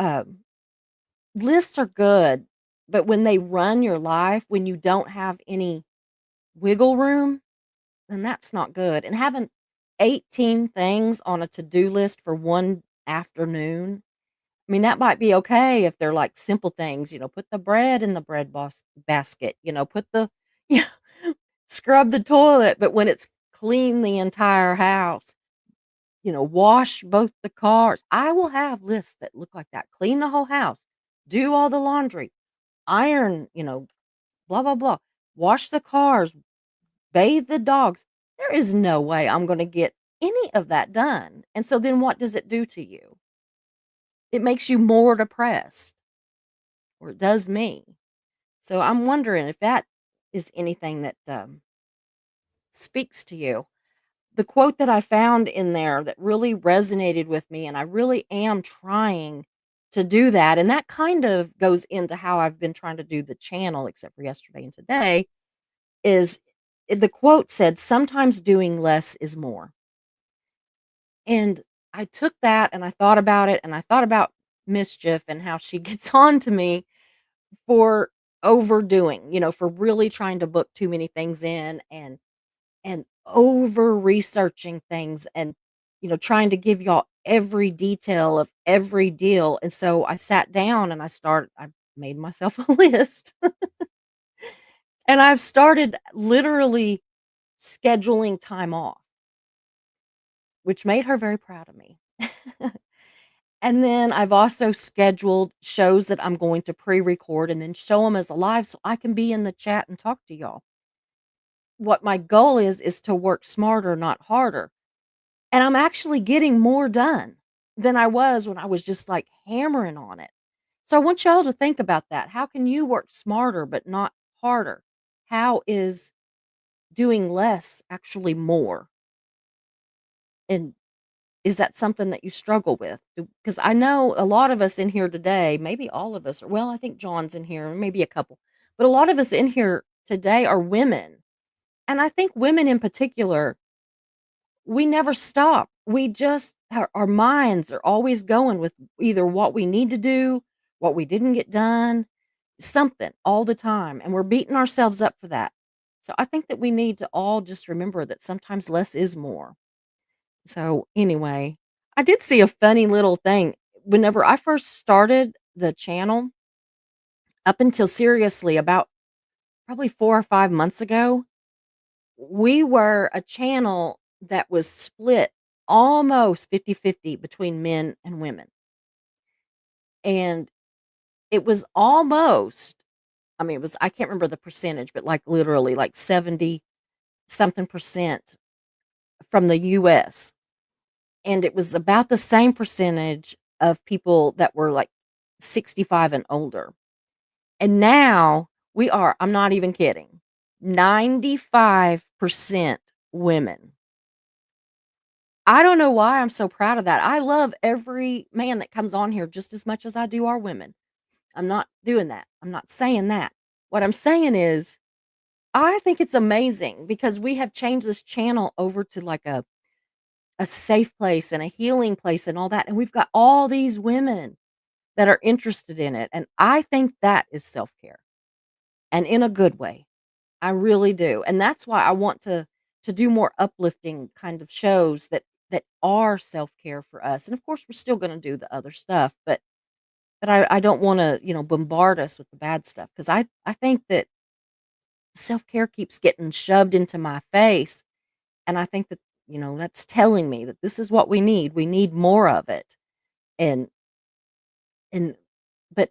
S2: lists are good, but when they run your life, when you don't have any wiggle room, then that's not good. And having 18 things on a to-do list for one afternoon, I mean, that might be okay if they're like simple things, put the bread in the basket, put the, yeah, scrub the toilet. But when it's clean the entire house, wash both the cars, I will have lists that look like that. Clean the whole house, do all the laundry, iron, blah, blah, blah, wash the cars, bathe the dogs. There is no way I'm gonna get any of that done, and so then what does it do to you? It makes you more depressed, or it does me. So I'm wondering if that is anything that, speaks to you. The quote that I found in there that really resonated with me, and I really am trying to do that, and that kind of goes into how I've been trying to do the channel, except for yesterday and today, is the quote said, "Sometimes doing less is more." And I took that and I thought about it, and I thought about Mischief and how she gets on to me for overdoing, for really trying to book too many things in and over researching things and trying to give y'all every detail of every deal. And so I sat down and I made myself a list and I've started literally scheduling time off, which made her very proud of me. And then I've also scheduled shows that I'm going to pre-record and then show them as a live so I can be in the chat and talk to y'all. What my goal is to work smarter, not harder. And I'm actually getting more done than I was when I was just like hammering on it. So I want y'all to think about that. How can you work smarter but not harder? How is doing less actually more? And is that something that you struggle with? Because I know a lot of us in here today, maybe all of us, or well, I think John's in here, maybe a couple, but a lot of us in here today are women. And I think women in particular, we never stop. We just, our minds are always going with either what we need to do, what we didn't get done, something all the time. And we're beating ourselves up for that. So I think that we need to all just remember that sometimes less is more. So, anyway, I did see a funny little thing. Whenever I first started the channel, up until seriously about probably 4 or 5 months ago, we were a channel that was split almost 50-50 between men and women. And it was almost, I mean, it was, I can't remember the percentage, but like literally like 70 something percent from the US. And it was about the same percentage of people that were, like, 65 and older. And now we are, I'm not even kidding, 95% women. I don't know why I'm so proud of that. I love every man that comes on here just as much as I do our women. I'm not doing that. I'm not saying that. What I'm saying is, I think it's amazing because we have changed this channel over to, like, a safe place and a healing place and all that, and we've got all these women that are interested in it, and I think that is self-care, and in a good way. I really do, and that's why I want to do more uplifting kind of shows that are self-care for us, and of course, we're still gonna do the other stuff, but I don't wanna, bombard us with the bad stuff because I think that self-care keeps getting shoved into my face, and I think that, that's telling me that this is what we need. We need more of it, and and but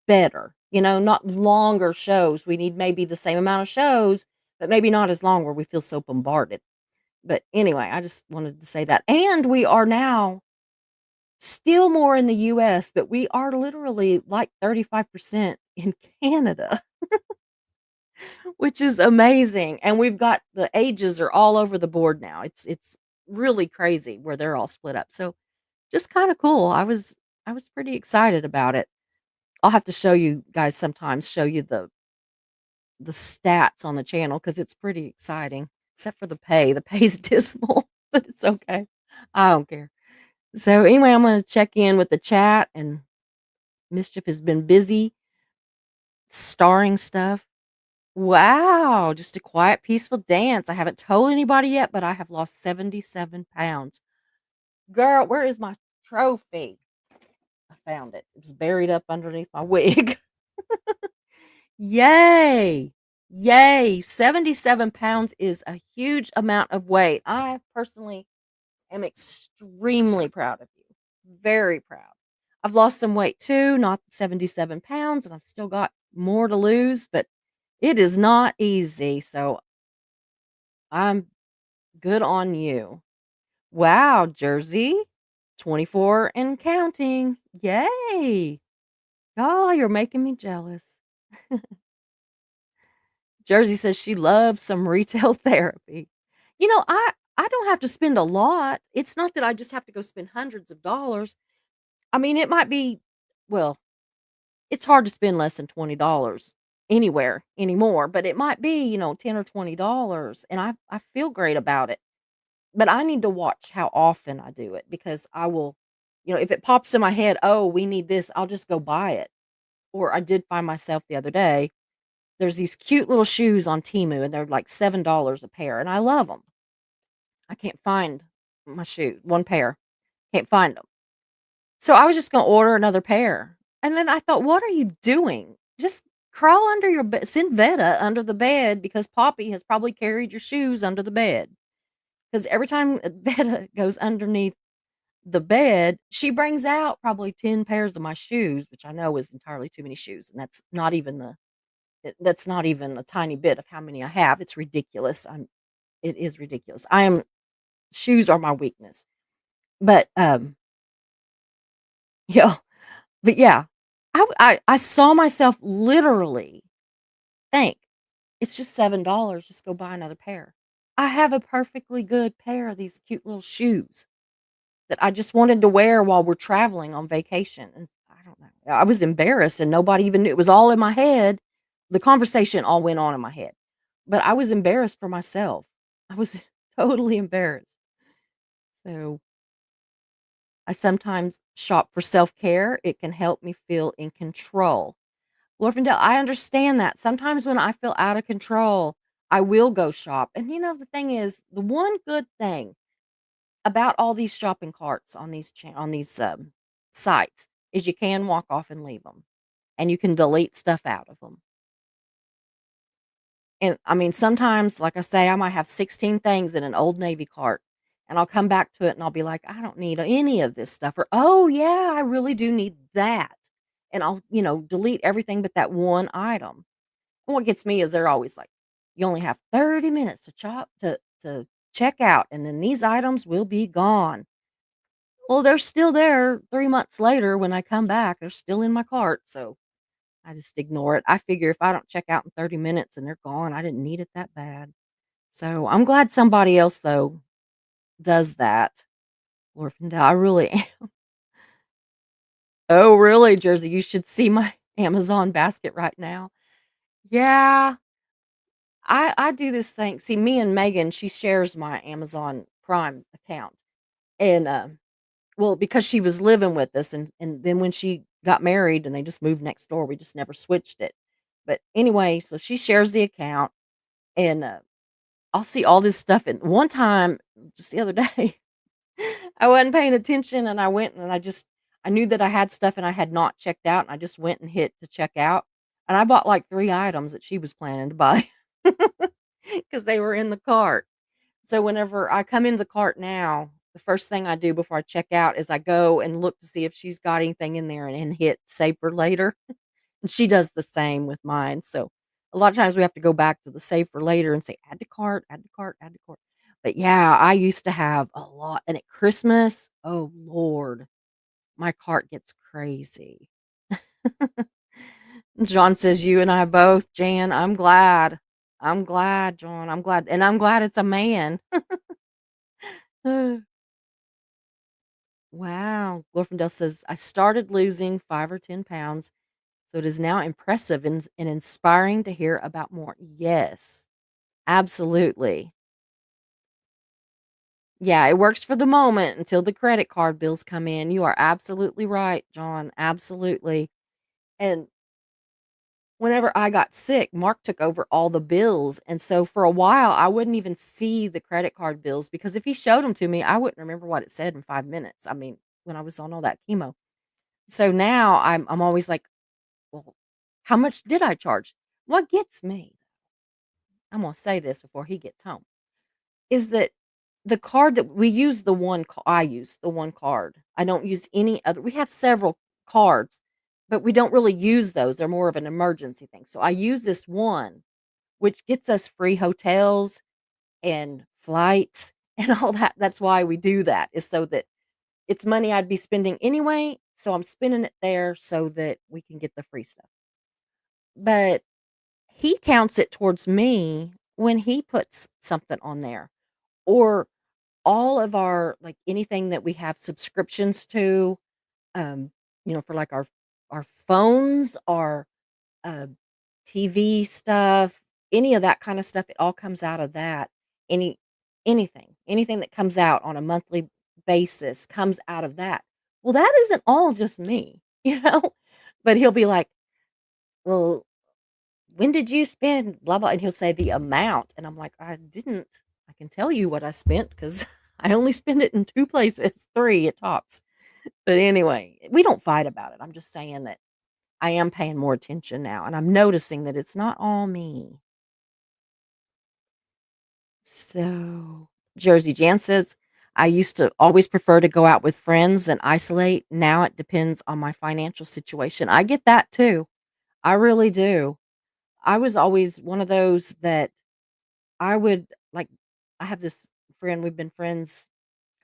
S2: better, not longer shows. We need maybe the same amount of shows, but maybe not as long where we feel so bombarded. But anyway, I just wanted to say that. And we are now still more in the US, but we are literally like 35% in Canada, which is amazing. And we've got the ages are all over the board now. It's really crazy where they're all split up. So just kind of cool. I was pretty excited about it. I'll have to show you guys sometimes, show you the stats on the channel because it's pretty exciting, except for the pay. The pay's dismal, but it's okay. I don't care. So anyway, I'm gonna check in with the chat, and Mischief has been busy starring stuff. Wow, just a quiet, peaceful dance. I haven't told anybody yet, but I have lost 77 pounds. Girl, where is my trophy? I found it. It was buried up underneath my wig. Yay! Yay! 77 pounds is a huge amount of weight. I personally am extremely proud of you. Very proud. I've lost some weight too, not 77 pounds, and I've still got more to lose, but it is not easy. So I'm good on you. Wow, Jersey, 24 and counting. Yay! Oh, you're making me jealous. Jersey says she loves some retail therapy. I don't have to spend a lot. It's not that I just have to go spend hundreds of dollars. I mean, it might be well, it's hard to spend less than $20 anywhere anymore, but it might be, 10 or $20, and I feel great about it. But I need to watch how often I do it because I will if it pops in my head, "Oh, we need this," I'll just go buy it. Or I did find myself the other day, there's these cute little shoes on Temu, and they're like $7 a pair, and I love them. I can't find my shoe, 1 pair, can't find them. So I was just gonna order another pair, and then I thought, "What are you doing? Just crawl under your bed, send Veta under the bed because Poppy has probably carried your shoes under the bed. Because every time Veta goes underneath the bed, she brings out probably 10 pairs of my shoes, which I know is entirely too many shoes, and that's not even a tiny bit of how many I have. It's ridiculous. It is ridiculous. I am Shoes are my weakness. But, yeah, but yeah, I saw myself literally think, "It's just $7, just go buy another pair." I have a perfectly good pair of these cute little shoes that I just wanted to wear while we're traveling on vacation, and I don't know. I was embarrassed and nobody even knew. It was all in my head. The conversation all went on in my head, but I was embarrassed for myself. I was totally embarrassed. So, I sometimes shop for self-care. It can help me feel in control. Glorfindel, I understand that. Sometimes when I feel out of control, I will go shop. And the thing is, the one good thing about all these shopping carts on these sites is you can walk off and leave them, and you can delete stuff out of them. And I mean, sometimes, like I say, I might have 16 things in an Old Navy cart, and I'll come back to it and I'll be like, I don't need any of this stuff. Or, oh, yeah, I really do need that. And I'll delete everything but that one item. And what gets me is they're always like, you only have 30 minutes to check out, and then these items will be gone. Well, they're still there 3 months later when I come back. They're still in my cart. So I just ignore it. I figure if I don't check out in 30 minutes and they're gone, I didn't need it that bad. So I'm glad somebody else, though, does that. Orphaned, I really am. Oh, really, Jersey? You should see my Amazon basket right now. Yeah, I do this thing. See, me and Megan, she shares my Amazon Prime account. And well, because she was living with us, and then when she got married and they just moved next door, we just never switched it. But anyway, so she shares the account, and I'll see all this stuff. And one time, just the other day, I wasn't paying attention, and I went and I knew that I had stuff and I had not checked out, and I just went and hit to check out, and I bought like 3 items that she was planning to buy because they were in the cart. So whenever I come into the cart now, the first thing I do before I check out is I go and look to see if she's got anything in there and hit save for later. And she does the same with mine. So a lot of times we have to go back to the save for later and say add to cart, add to cart, add to cart. But yeah, I used to have a lot. And at Christmas, oh Lord, my cart gets crazy. John says you and I both, Jan. I'm glad. I'm glad, John. I'm glad. And I'm glad it's a man. Wow. Glorfindel says, I started losing 5 or 10 pounds, so it is now impressive and inspiring to hear about more. Yes, absolutely. Yeah, it works for the moment until the credit card bills come in. You are absolutely right, John. Absolutely. And whenever I got sick, Mark took over all the bills. And so for a while, I wouldn't even see the credit card bills because if he showed them to me, I wouldn't remember what it said in 5 minutes. I mean, when I was on all that chemo. So now I'm always like, "Well, how much did I charge?" What gets me, I'm gonna say this before he gets home, is that the card that we use the one ca I use the one card. I don't use any other. We have several cards, but we don't really use those. They're more of an emergency thing. So I use this one, which gets us free hotels and flights and all that. That's why we do that, is so that it's money I'd be spending anyway, so I'm spending it there so that we can get the free stuff. But he counts it towards me when he puts something on there, or all of our like, anything that we have subscriptions to, um, for, like, our our phones, our, uh, TV stuff, any of that kinda stuff, it all comes out of that. Any anything that comes out on a monthly basis comes out of that. Well, that isn't all just me, you know? But he'll be like, "Well, when did you spend blah blah," and he'll say the amount, and I'm like, "I didn't. I can tell you what I spent because I only spend it in 2 places, 3 at tops." But anyway, we don't fight about it. I'm just saying that I am paying more attention now, and I'm noticing that it's not all me. So, Jersey Jan says, "I used to always prefer to go out with friends than isolate. Now it depends on my financial situation." I get that too. I really do. I was always one of those that I would like I have this friend, we've been friends,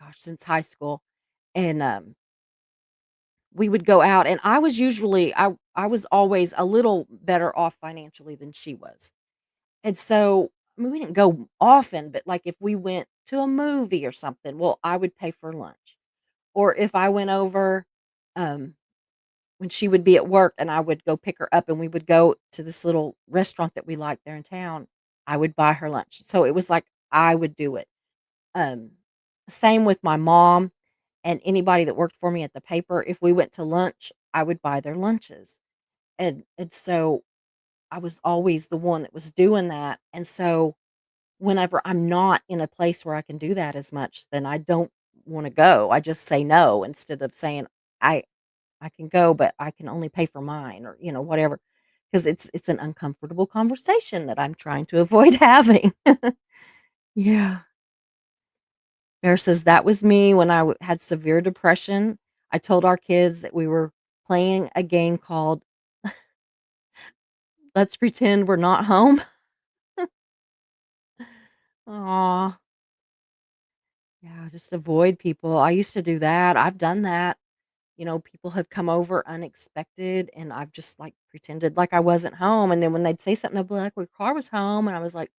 S2: gosh, since high school, and, we would go out, and I was usually I was always a little better off financially than she was, and so, I mean, we didn't go often, but, like, if we went to a movie or something, well, I would pay for lunch, or if I went over, um, when she would be at work and I would go pick her up and we would go to this little restaurant that we liked there in town, I would buy her lunch, so it was like I would do it. Um, Same with my mom and anybody that worked for me at the paper. If we went to lunch, I would buy their lunches. And so I was always the one that was doing that. And so whenever I'm not in a place where I can do that as much, then I don't want to go. I just say no instead of saying I I can go, but I can only pay for mine or whatever. Because it's an uncomfortable conversation that I'm trying to avoid having. Yeah. Bear says, "That was me when I had severe depression. I told our kids that we were playing a game called Let's Pretend We're Not Home." Aw, yeah, just avoid people. I used to do that. I've done that. People have come over unexpected, and I've just, like, pretended like I wasn't home, and then when they'd say something, they'd be like, "Well, your car was home," and I was like,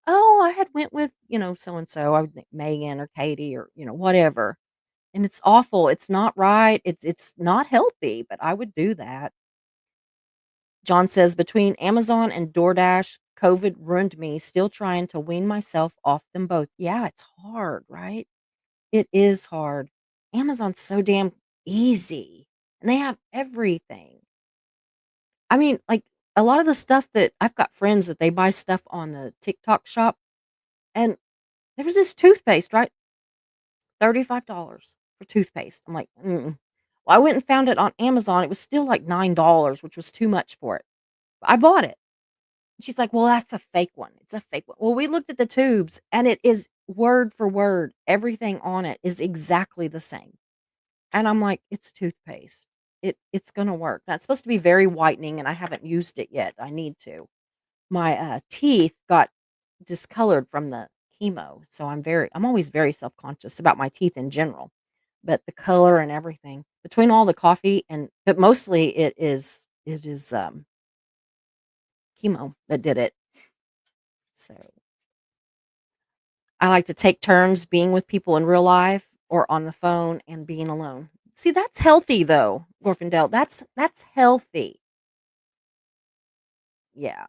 S2: "Oh, I had went with, so and so. I would think Megan or Katie or, whatever." And it's awful, it's not right, it's not healthy, but I would do that. John says, "Between Amazon and DoorDash, COVID ruined me, still trying to wean myself off them both." Yeah, it's hard, right? It is hard. Amazon's so damn easy, and they have everything. I mean, like, a lot of the stuff that I've got friends that they buy stuff on the TikTok shop, and there was this toothpaste, right? $35 for toothpaste. I'm like, "Mm-mm." Well, I went and found it on Amazon, it was still like $9, which was too much for it. I bought it. She's like, "Well, that's a fake one. It's a fake one." Well, we looked at the tubes and it is word for word, everything on it is exactly the same. And I'm like, "It's toothpaste. It's gonna work." That's supposed to be very whitening and I haven't used it yet. I need to. My, teeth got discolored from the chemo, so I'm always very self-conscious about my teeth in general, but the color and everything, between all the coffee but mostly it is chemo that did it. So, I like to take turns being with people in real life or on the phone and being alone. See, that's healthy though, Gorfindel, that's healthy. Yeah.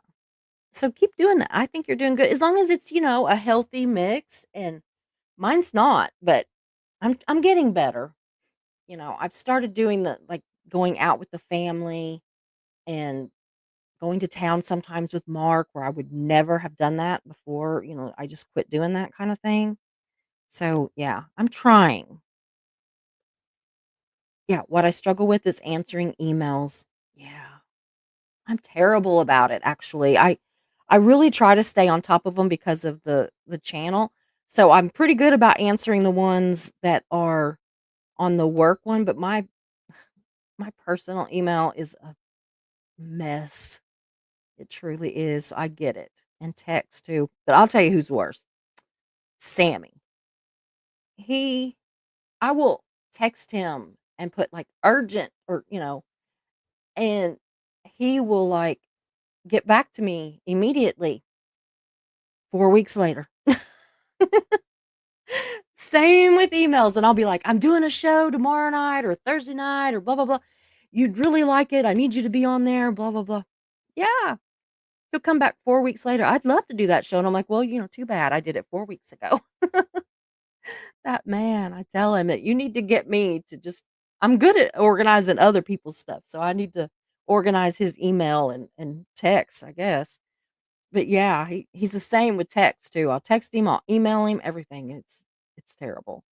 S2: So keep doing that. I think you're doing good as long as it's, a healthy mix, and mine's not, but I'm getting better. I've started doing going out with the family and going to town sometimes with Mark where I would never have done that before, I just quit doing that kind of thing. So, yeah, I'm trying. Yeah, what I struggle with is answering emails. Yeah. I'm terrible about it actually. I really try to stay on top of them because of the channel. So I'm pretty good about answering the ones that are on the work one, but my personal email is a mess. It truly is. I get it. And text too. But I'll tell you who's worse. Sammy. He I will text him and put like urgent or and he will like get back to me immediately 4 weeks later. Same with emails, and I'll be like, "I'm doing a show tomorrow night or Thursday night or blah blah blah." You'd really like it. I need you to be on there, blah, blah, blah." Yeah. He'll come back 4 weeks later, "I'd love to do that show." And I'm like, "Well, too bad. I did it 4 weeks ago." That man, I tell him that you need to get me to just I'm good at organizing other people's stuff, so I need to organize his email and text, I guess. But yeah, he's the same with text too. I'll text him, I'll email him, everything. It's terrible.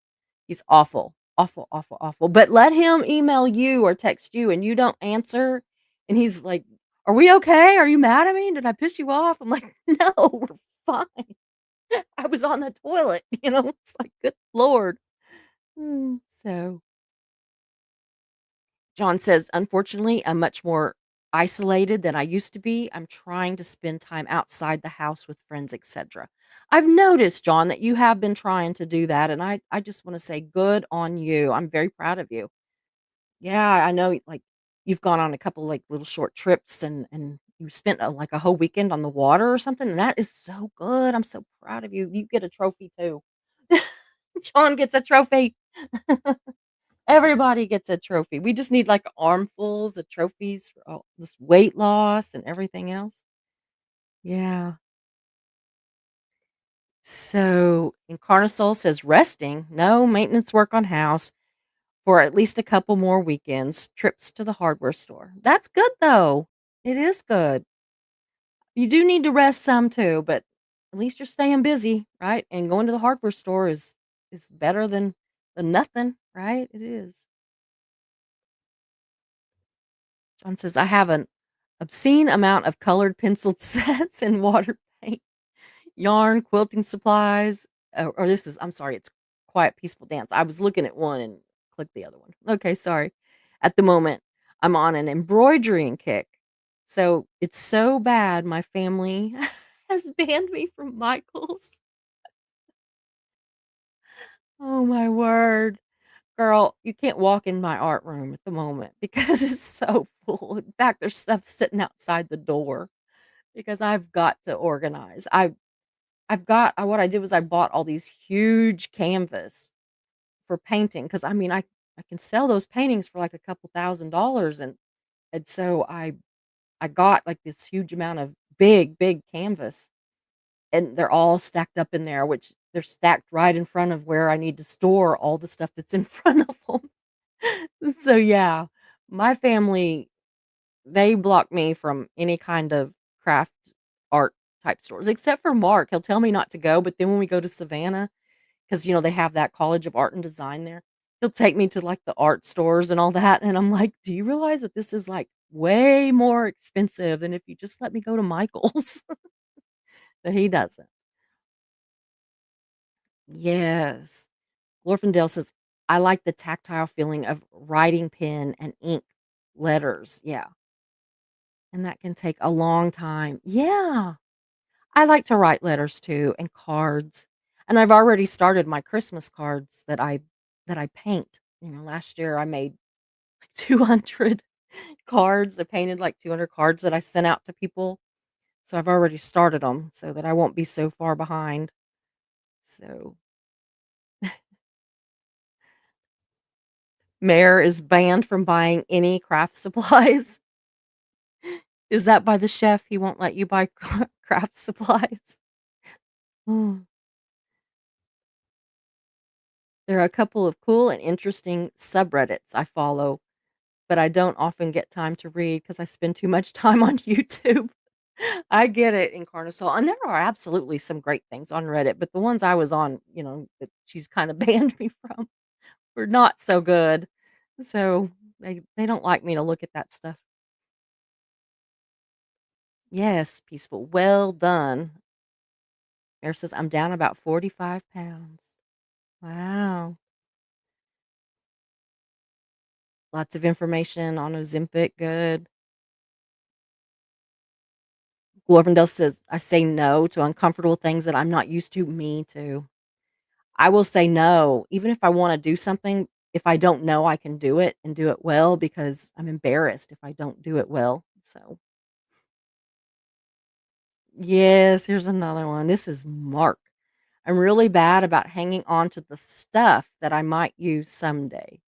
S2: He's awful, awful, awful, awful. But let him email you or text you and you don't answer, and he's like, "Are we okay? Are you mad at me? Did I piss you off?" I'm like, "No, we're fine. I was on the toilet." It's like, good lord. So John says, "Unfortunately, I'm much more isolated than I used to be. I'm trying to spend time outside the house with friends, etc." I've noticed, John, that you have been trying to do that, and I just want to say good on you. I'm very proud of you. Yeah, I know, like, you've gone on a couple, like, little short trips and you spent, like, a whole weekend on the water or something, and that is so good. I'm so proud of you. You get a trophy too. John gets a trophy. Everybody gets a trophy. We just need, like, armfuls of trophies for all this weight loss and everything else. Yeah. So, Incarnasol says, "Resting? No, maintenance work on house for at least a couple more weekends, trips to the hardware store." That's good, though. It is good. You do need to rest some too, but at least you're staying busy, right? And going to the hardware store is better than nothing, right? It is. John says, "I have an obscene amount of colored penciled sets and water paint, yarn, quilting supplies." Or this is, I'm sorry, it's Quiet Peaceful Dance. I was looking at one and clicked the other one. Okay, sorry. At the moment, I'm on an embroidering kick. So it's so bad my family has banned me from Michael's. Oh my word. Girl, you can't walk in my art room at the moment because it's so full. In fact, there's stuff sitting outside the door because I've got to organize. I've got what I did was I bought all these huge canvas for painting because I mean I can sell those paintings for like a couple $1,000s and so I got like this huge amount of big canvas and they're all stacked up in there, which they're stacked right in front of where I need to store all the stuff that's in front of them. So yeah, my family, they block me from any kind of craft art type stores, except for Mark. He'll tell me not to go, but then when we go to Savannah, because they have that College of Art and Design there, he'll take me to like the art stores and all that. And I'm like, "Do you realize that this is like way more expensive than if you just let me go to Michael's?" But he doesn't. Yes. Glorfindale says, "I like the tactile feeling of writing pen and ink letters." Yeah. And that can take a long time. Yeah. I like to write letters too and cards. And I've already started my Christmas cards that I paint. Last year I made like 200 cards. I painted like 200 cards that I sent out to people. So I've already started them so that I won't be so far behind. So Mayor is banned from buying any craft supplies. Is that by the chef? He won't let you buy craft supplies. Mm. There are a couple of cool and interesting subreddits I follow, but I don't often get time to read because I spend too much time on YouTube. I get it, Incarnasol, and there are absolutely some great things on Reddit, but the ones I was on, that she's kinda banned me from were not so good. So, they don't like me to look at that stuff. Yes, peaceful. Well done. Mary says, "I'm down about 45 pounds." Wow. Lots of information on Ozempic, good. Glorfindale says, "I say no to uncomfortable things that I'm not used to." Me too. I will say no, even if I wanna do something, if I don't know I can do it and do it well because I'm embarrassed if I don't do it well, so yes, here's another one. This is Mark. "I'm really bad about hanging on to the stuff that I might use someday."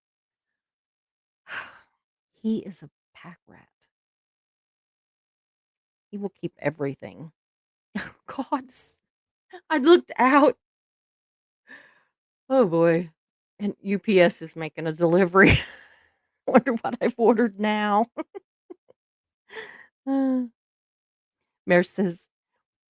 S2: He is a pack rat. He will keep everything. God, I looked out. Oh boy. And UPS is making a delivery. Wonder what I've ordered now. Uh, Mayor says,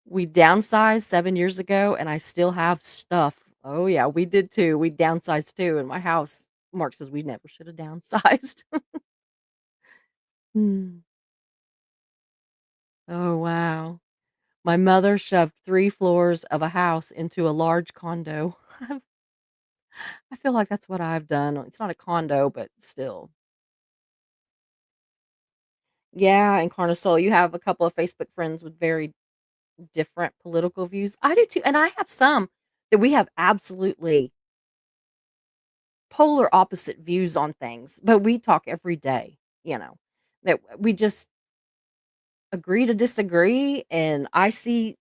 S2: we downsized 7 years ago and I still have stuff. Oh, yeah, we did too. We downsized too in my house. Mark says we never should have downsized. Mm. Oh, wow. My mother shoved 3 floors of a house into a large condo. I feel like that's what I've done. It's not a condo, but still. Yeah, in Carnesol, you have a couple of Facebook friends with very different political views. I do too, and I have some that we have absolutely polar opposite views on things, but we talk every day, that we just agree to disagree, and I see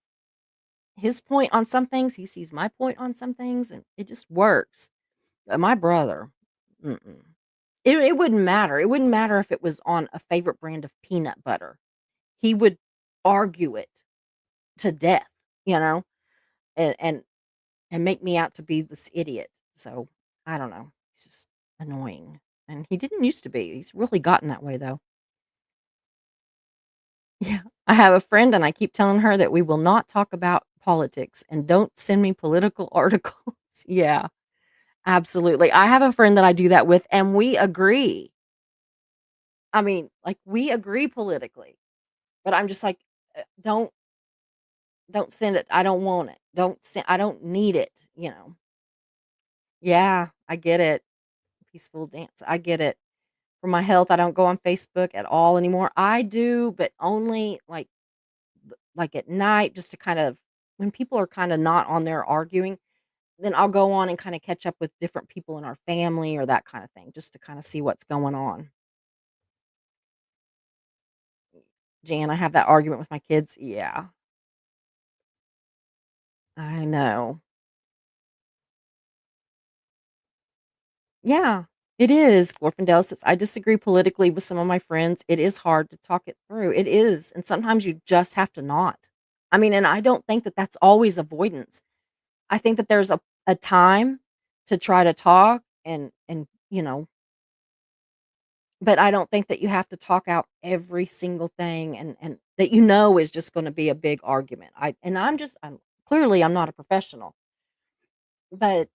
S2: his point on some things, he sees my point on some things, and it just works. My brother, mm-mm. It wouldn't matter. It wouldn't matter if it was on a favorite brand of peanut butter. He would argue it to death, you know, and and and make me out to be this idiot. So, I don't know. It's just annoying. And he didn't used to be. He's really gotten that way though. Yeah. I have a friend and I keep telling her that we will not talk about politics and don't send me political articles. Yeah, absolutely. I have a friend that I do that with and we agree. I mean, like we agree politically, but I'm just like, don't send it. I don't want it. Don't send I don't need it. Yeah, I get it. Peaceful dance. I get it. For my health, I don't go on Facebook at all anymore. I do, but only like at night just to kind of when people are kind of not on there arguing, then I'll go on and kind of catch up with different people in our family or that kind of thing just to kind of see what's going on. Jan, I have that argument with my kids. Yeah, I know. Yeah, it is. Glorfindel says, I disagree politically with some of my friends. It is hard to talk it through. It is. And sometimes you just have to not. I mean, and I don't think that that's always avoidance. I think that there's a time to try to talk and but I don't think that you have to talk out every single thing and that is just going to be a big argument. I'm clearly I'm not a professional, but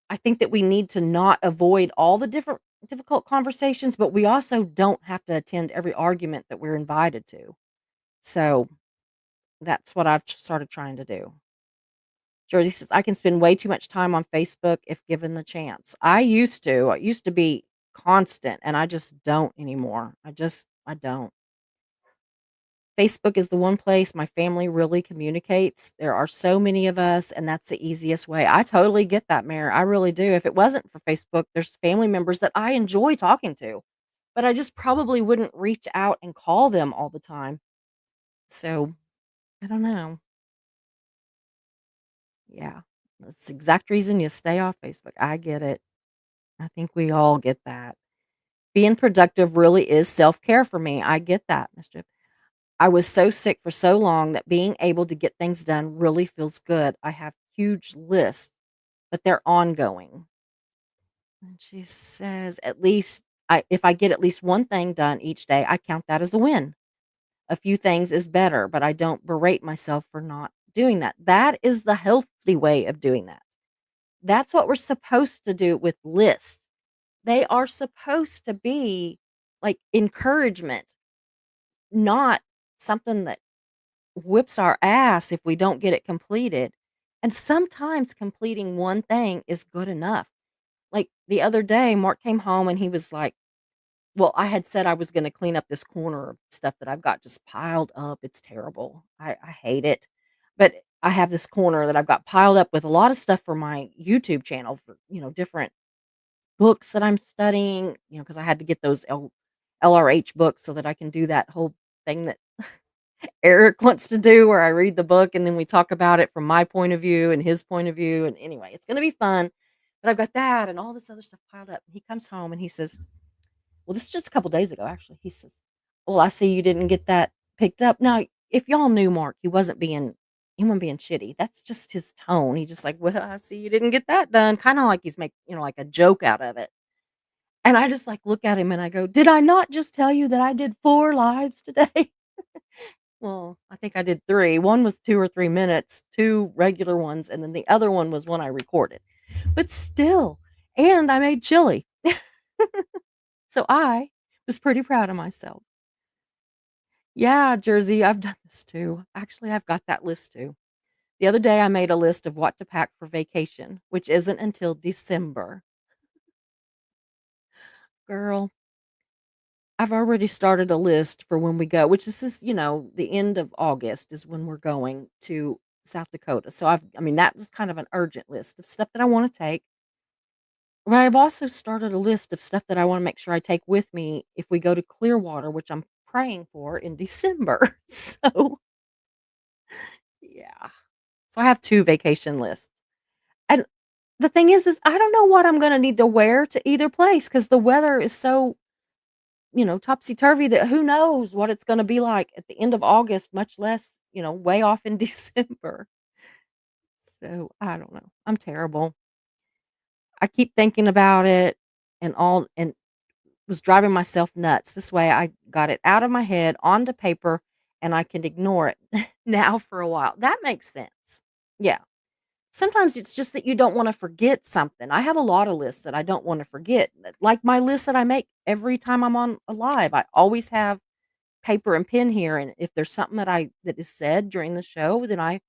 S2: I think that we need to not avoid all the different difficult conversations, but we also don't have to attend every argument that we're invited to. So that's what I've started trying to do. Jersey says, I can spend way too much time on Facebook if given the chance. I used to. I used to be constant and I just don't anymore. I don't. Facebook is the one place my family really communicates. There are so many of us, and that's the easiest way. I totally get that, Mayor. I really do. If it wasn't for Facebook, there's family members that I enjoy talking to, but I just probably wouldn't reach out and call them all the time. So I don't know. Yeah. That's the exact reason you stay off Facebook. I get it. I think we all get that. Being productive really is self care for me. I get that, Mr. I was so sick for so long that being able to get things done really feels good. I have huge lists, but they're ongoing. And she says, at least if I get at least one thing done each day, I count that as a win. A few things is better, but I don't berate myself for not doing that. That is the healthy way of doing that. That's what we're supposed to do with lists. They are supposed to be like encouragement, not something that whips our ass if we don't get it completed. And sometimes completing one thing is good enough. Like the other day, Mark came home and he was like, well, I had said I was going to clean up this corner of stuff that I've got just piled up. It's terrible. I hate it. But I have this corner that I've got piled up with a lot of stuff for my YouTube channel for, different books that I'm studying, because I had to get those LRH books so that I can do that whole thing that Eric wants to do where I read the book and then we talk about it from my point of view and his point of view. And anyway, it's going to be fun. But I've got that and all this other stuff piled up. He comes home and he says, Well, this is just a couple days ago, actually. He says, "Well, I see you didn't get that picked up." Now, if y'all knew Mark, he wasn't being shitty. That's just his tone. He just like, "Well, I see you didn't get that done." Kinda like he's like a joke out of it. And I just like look at him and I go, "Did I not just tell you that I did 4 lives today?" Well, I think I did 3. One was 2 or 3 minutes, 2 regular ones, and then the other one was one I recorded. But still, and I made chili. So I was pretty proud of myself. Yeah, Jersey, I've done this too. Actually, I've got that list too. The other day I made a list of what to pack for vacation, which isn't until December. Girl, I've already started a list for when we go, which is the end of August is when we're going to South Dakota. So that was kind of an urgent list of stuff that I want to take. But I've also started a list of stuff that I want to make sure I take with me if we go to Clearwater, which I'm praying for in December. So, yeah. So I have 2 vacation lists. And the thing is I don't know what I'm gonna need to wear to either place because the weather is so topsy-turvy that who knows what it's gonna be like at the end of August, much less way off in December. So, I don't know. I'm terrible. I keep thinking about it and was driving myself nuts. This way I got it out of my head onto paper and I can ignore it now for a while. That makes sense. Yeah. Sometimes it's just that you don't wanna forget something. I have a lot of lists that I don't wanna forget, like my list that I make every time I'm on a live. I always have paper and pen here, and if there's something that is said during the show, then I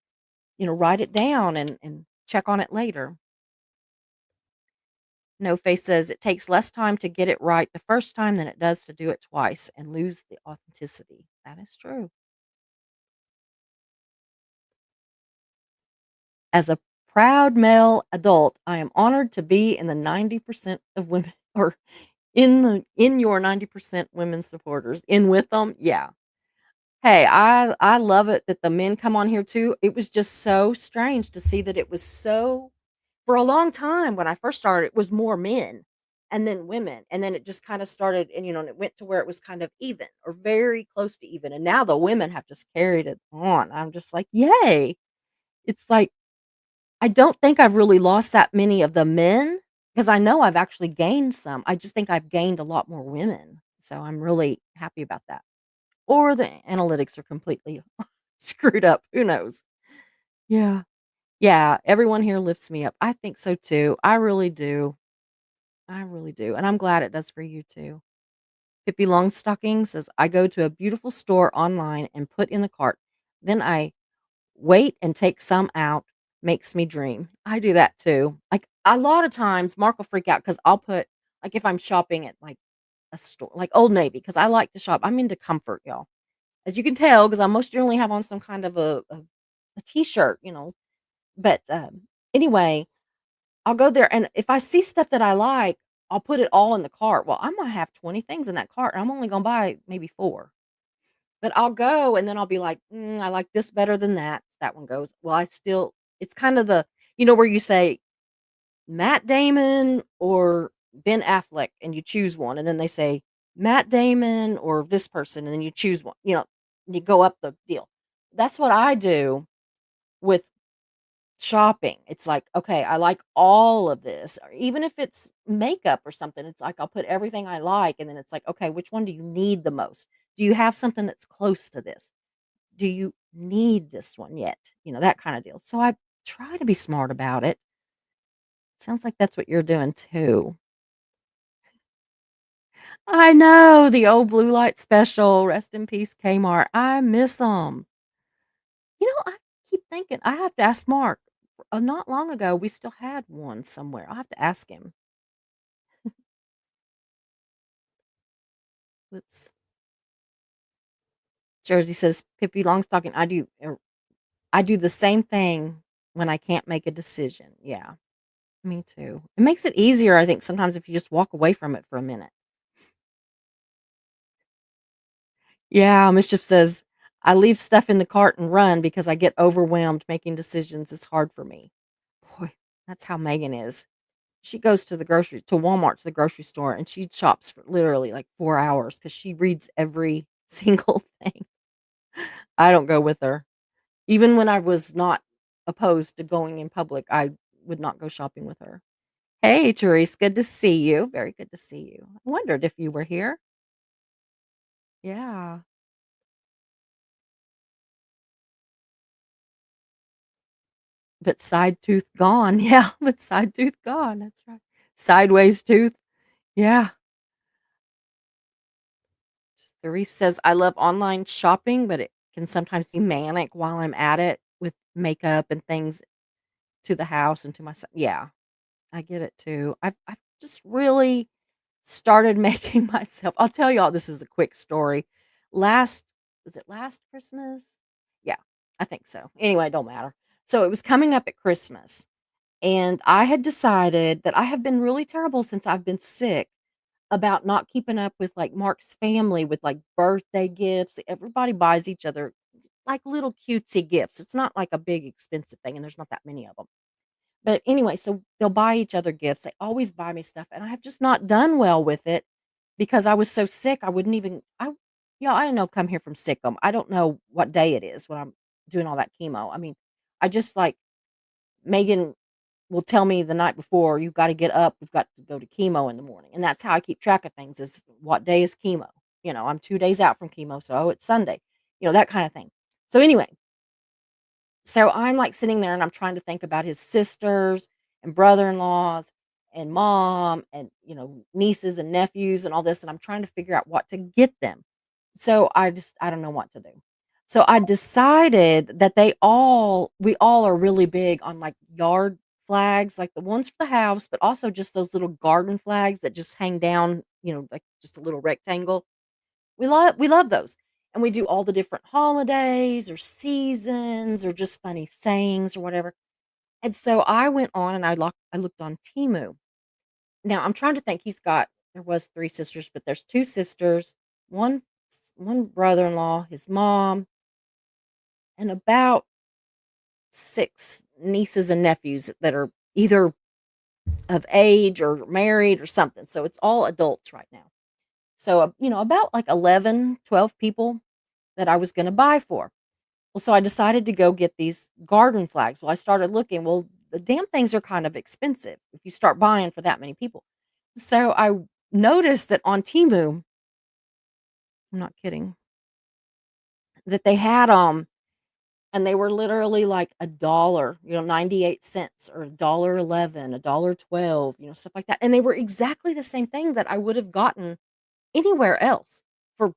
S2: write it down and check on it later. No Face says, "It takes less time to get it right the first time than it does to do it twice and lose the authenticity." That is true. As a proud male adult, I am honored to be in the 90% of women or in your 90% women supporters. In with them? Yeah. Hey, I love it that the men come on here too. It was just so strange to see that it was so for a long time when I first started, it was more men and then women. And then it just kind of started and it went to where it was kind of even or very close to even. And now the women have just carried it on. I'm just like, yay. It's like I don't think I've really lost that many of the men, because I know I've actually gained some. I just think I've gained a lot more women, so I'm really happy about that. Or the analytics are completely screwed up, who knows? Yeah. Yeah, everyone here lifts me up. I think so too. I really do. I really do, and I'm glad it does for you too. Pippi Longstocking says, "I go to a beautiful store online and put in the cart. Then I wait and take some out, makes me dream." I do that too. Like, a lot of times, Mark will freak out because 'cause I'll put like, if I'm shopping at, like, a store like Old Navy, because I like to shop. I'm into comfort, y'all. As you can tell, because I most generally have on some kind of a T-shirt. But, anyway, I'll go there, and if I see stuff that I like, I'll put it all in the cart. Well, I might have 20 things in that cart, and I'm only gonna buy maybe 4. But I'll go and then I'll be like, I like this better than that." So that one goes. Well, it's kind of where you say Matt Damon or Ben Affleck and you choose one. And then they say Matt Damon or this person. And then you choose one, you go up the deal. That's what I do with shopping. It's like, okay, I like all of this. Or even if it's makeup or something, it's like I'll put everything I like. And then it's like, okay, which one do you need the most? Do you have something that's close to this? Do you need this one yet? That kind of deal. So I try to be smart about it. Sounds like that's what you're doing too. I know the old blue light special. Rest in peace, Kmart. I miss them. I keep thinking I have to ask Mark. Not long ago, we still had one somewhere. I'll have to ask him. Whoops. Jersey says, Pippi Longstocking, I do the same thing when I can't make a decision. Yeah, me too. It makes it easier, I think, sometimes if you just walk away from it for a minute. Yeah, Mischief says, "I leave stuff in the cart and run because I get overwhelmed. Making decisions is hard for me." Boy, that's how Megan is. she goes to Walmart, to the grocery store, and she shops for literally, like, 4 hours because she reads every single thing. I don't go with her. Even when I was not opposed to going in public, I would not go shopping with her. Hey, Therese, good to see you. Very good to see you. I wondered if you were here. Yeah. But side tooth gone. Yeah, but side tooth gone. That's right. Sideways tooth. Yeah. Therese says, I love online shopping, but it can sometimes be manic while I'm at it with makeup and things to the house and to myself. Yeah, I get it too. I've just really started making myself I'll tell y'all this is a quick story. Last was it last Christmas? Yeah, I think so. Anyway, it don't matter. So it was coming up at Christmas, and I had decided that I have been really terrible since I've been sick about not keeping up with, like, Mark's family with, like, birthday gifts. Everybody buys each other, like, little cutesy gifts. It's not like a big expensive thing, and there's not that many of them. But anyway, so they'll buy each other gifts. They always buy me stuff, and I have just not done well with it because I was so sick. I wouldn't even I didn't know come here from sickum. I don't know what day it is when I'm doing all that chemo. I mean, I just like Megan will tell me the night before, "You've gotta get up. We've got to go to chemo in the morning." And that's how I keep track of things is what day is chemo. I'm 2 days out from chemo, so, oh, it's Sunday, that kinda thing. So anyway, so I'm, like, sitting there and I'm trying to think about his sisters and brother-in-laws and mom and, nieces and nephews and all this, and I'm trying to figure out what to get them. So I don't know what to do. So I decided that we all are really big on, like, yard flags, like the ones for the house, but also just those little garden flags that just hang down, like just a little rectangle. We love those, and we do all the different holidays or seasons or just funny sayings or whatever, and so I went on and I looked on Temu. Now I'm trying to think there was 3 sisters, but there's 2 sisters, 1 1 brother-in-law, his mom, and about 6 nieces and nephews that are either of age or married or something, so it's all adults right now. So, about like 11, 12 people that I was gonna buy for. Well, so I decided to go get these garden flags. Well, I started looking. Well, the damn things are kind of expensive if you start buying for that many people. So I noticed that on Temu, I'm not kidding, that they had and they were literally like a dollar, 98 cents or $1.11, $1.12, stuff like that. And they were exactly the same thing that I would have gotten anywhere else for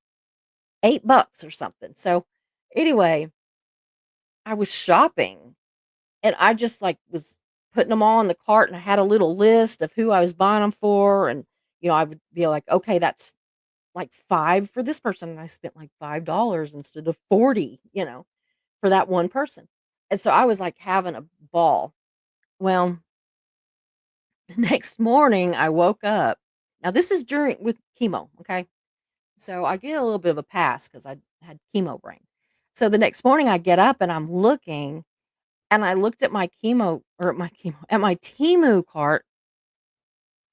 S2: $8 or something. So anyway, I was shopping and I just, like, was putting them all in the cart, and I had a little list of who I was buying them for, and, I would be like, "Okay, that's, like, 5 for this person," and I spent, like, $5 instead of 40, for that one person, and so I was, like, having a ball. Well, the next morning, I woke up. Now this is during with chemo, okay? So I get a little bit of a pass because I had chemo brain. So the next morning, I get up and I'm looking, and I looked at at my Temu cart,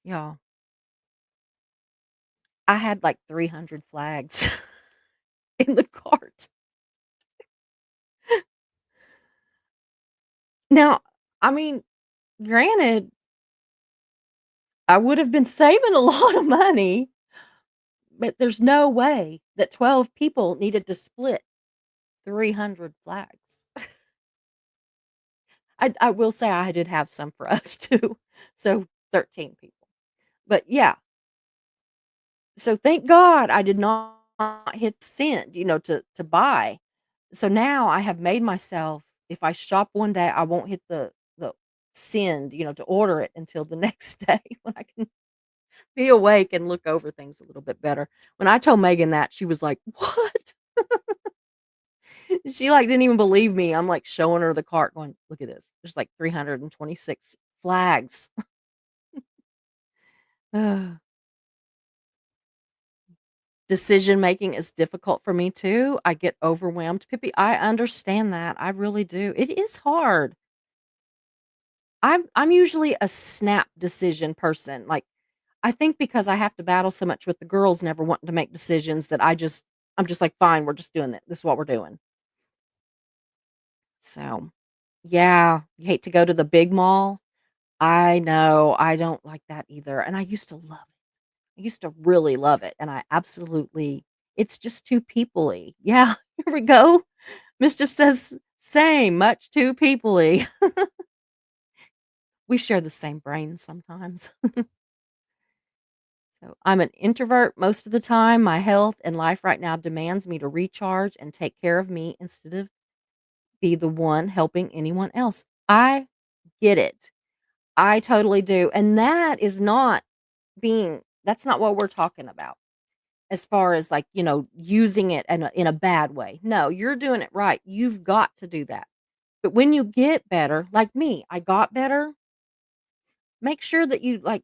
S2: y'all, I had like 300 flags in the cart. Now, I mean, granted, I would have been saving a lot of money, but there's no way that 12 people needed to split 300 flags. I will say I did have some for us too, so 13 people. But yeah, so thank God I did not hit send, to buy. So now I have made myself, if I shop one day, I won't hit the send, to order it until the next day when I can be awake and look over things a little bit better. When I told Megan that, she was like, "What?" She, like, didn't even believe me. I'm, like, showing her the cart going, "Look at this. There's, like, 326 flags." Decision making is difficult for me too. I get overwhelmed. Pippi, I understand that. I really do. It is hard. I'm usually a snap decision person, like, I think because I have to battle so much with the girls never wanting to make decisions that I'm just like, "Fine, we're just doing it. This is what we're doing." So, yeah, you hate to go to the big mall. I know, I don't like that either, and I used to love it. I used to really love it, and I absolutely it's just too people-y. Yeah, here we go. Mischief says, "Same, much too people-y." We share the same brain sometimes. So, I'm an introvert most of the time. My health and life right now demands me to recharge and take care of me instead of be the one helping anyone else. I get it. I totally do, and that is not being that's not what we're talking about as far as, like, using it in a bad way. No, you're doing it right. You've got to do that. But when you get better, like me, I got better, make sure that you, like,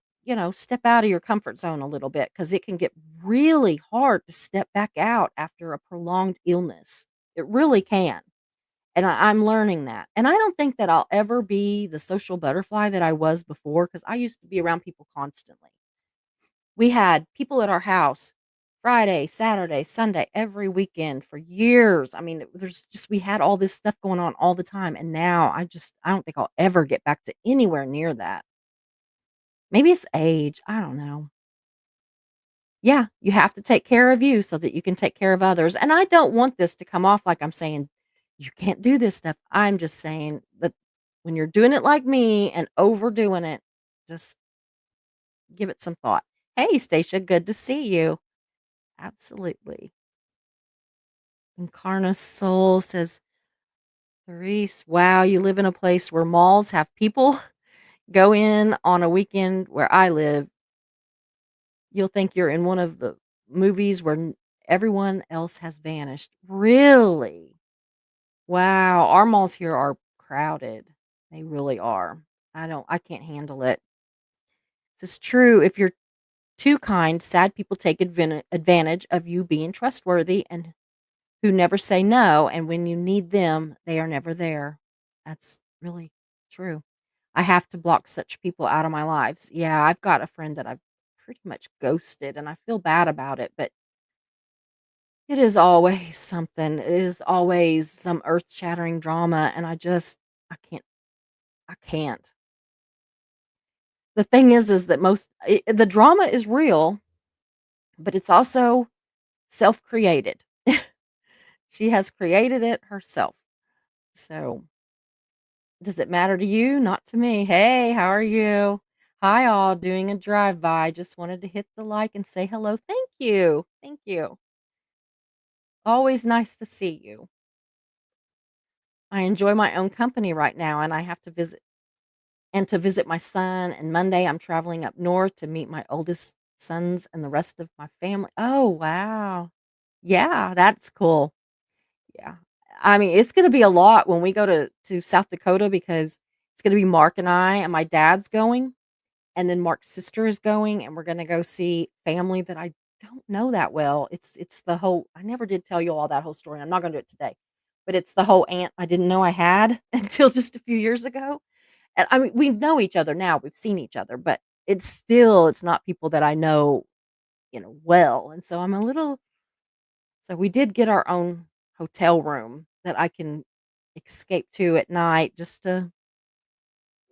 S2: step out of your comfort zone a little bit because it can get really hard to step back out after a prolonged illness. It really can. And I'm learning that. And I don't think that I'll ever be the social butterfly that I was before because I used to be around people constantly. We had people at our house Friday, Saturday, Sunday, every weekend for years. I mean, there's just we had all this stuff going on all the time. And now I don't think I'll ever get back to anywhere near that. Maybe it's age. I don't know. Yeah, you have to take care of you so that you can take care of others. And I don't want this to come off like I'm saying you can't do this stuff. I'm just saying that when you're doing it like me and overdoing it, just give it some thought. Hey, Stacia, good to see you. Absolutely. Incarna Soul says, Therese, wow, you live in a place where malls have people. Go in on a weekend where I live. You'll think you're in one of the movies where everyone else has vanished. Really? Wow, our malls here are crowded. They really are. I can't handle it. This is true. If you're too kind, sad people take advantage of you being trustworthy and who never say no. And when you need them, they are never there. That's really true. I have to block such people out of my lives. Yeah, I've got a friend that I've pretty much ghosted and I feel bad about it, but it is always something. It is always some earth-shattering drama, and I can't I can't. The thing is that the drama is real, but it's also self-created. She has created it herself. So, does it matter to you? Not to me. Hey, how are you? Hi, all. Doing a drive-by. Just wanted to hit the like and say hello. Thank you. Thank you. Always nice to see you. I enjoy my own company right now, and I have to visit my son, and Monday, I'm traveling up north to meet my oldest sons and the rest of my family. Oh, wow. Yeah, that's cool. Yeah. I mean, it's gonna be a lot when we go to South Dakota because it's gonna be Mark and my dad's going, and then Mark's sister is going, and we're gonna go see family that I don't know that well. It's the whole I never did tell you all that whole story, I'm not gonna do it today, but it's the whole aunt I didn't know I had until just a few years ago. And I mean, we know each other now, we've seen each other, but it's not people that I know, well, and so I'm a little so we did get our own hotel room that I can escape to at night just to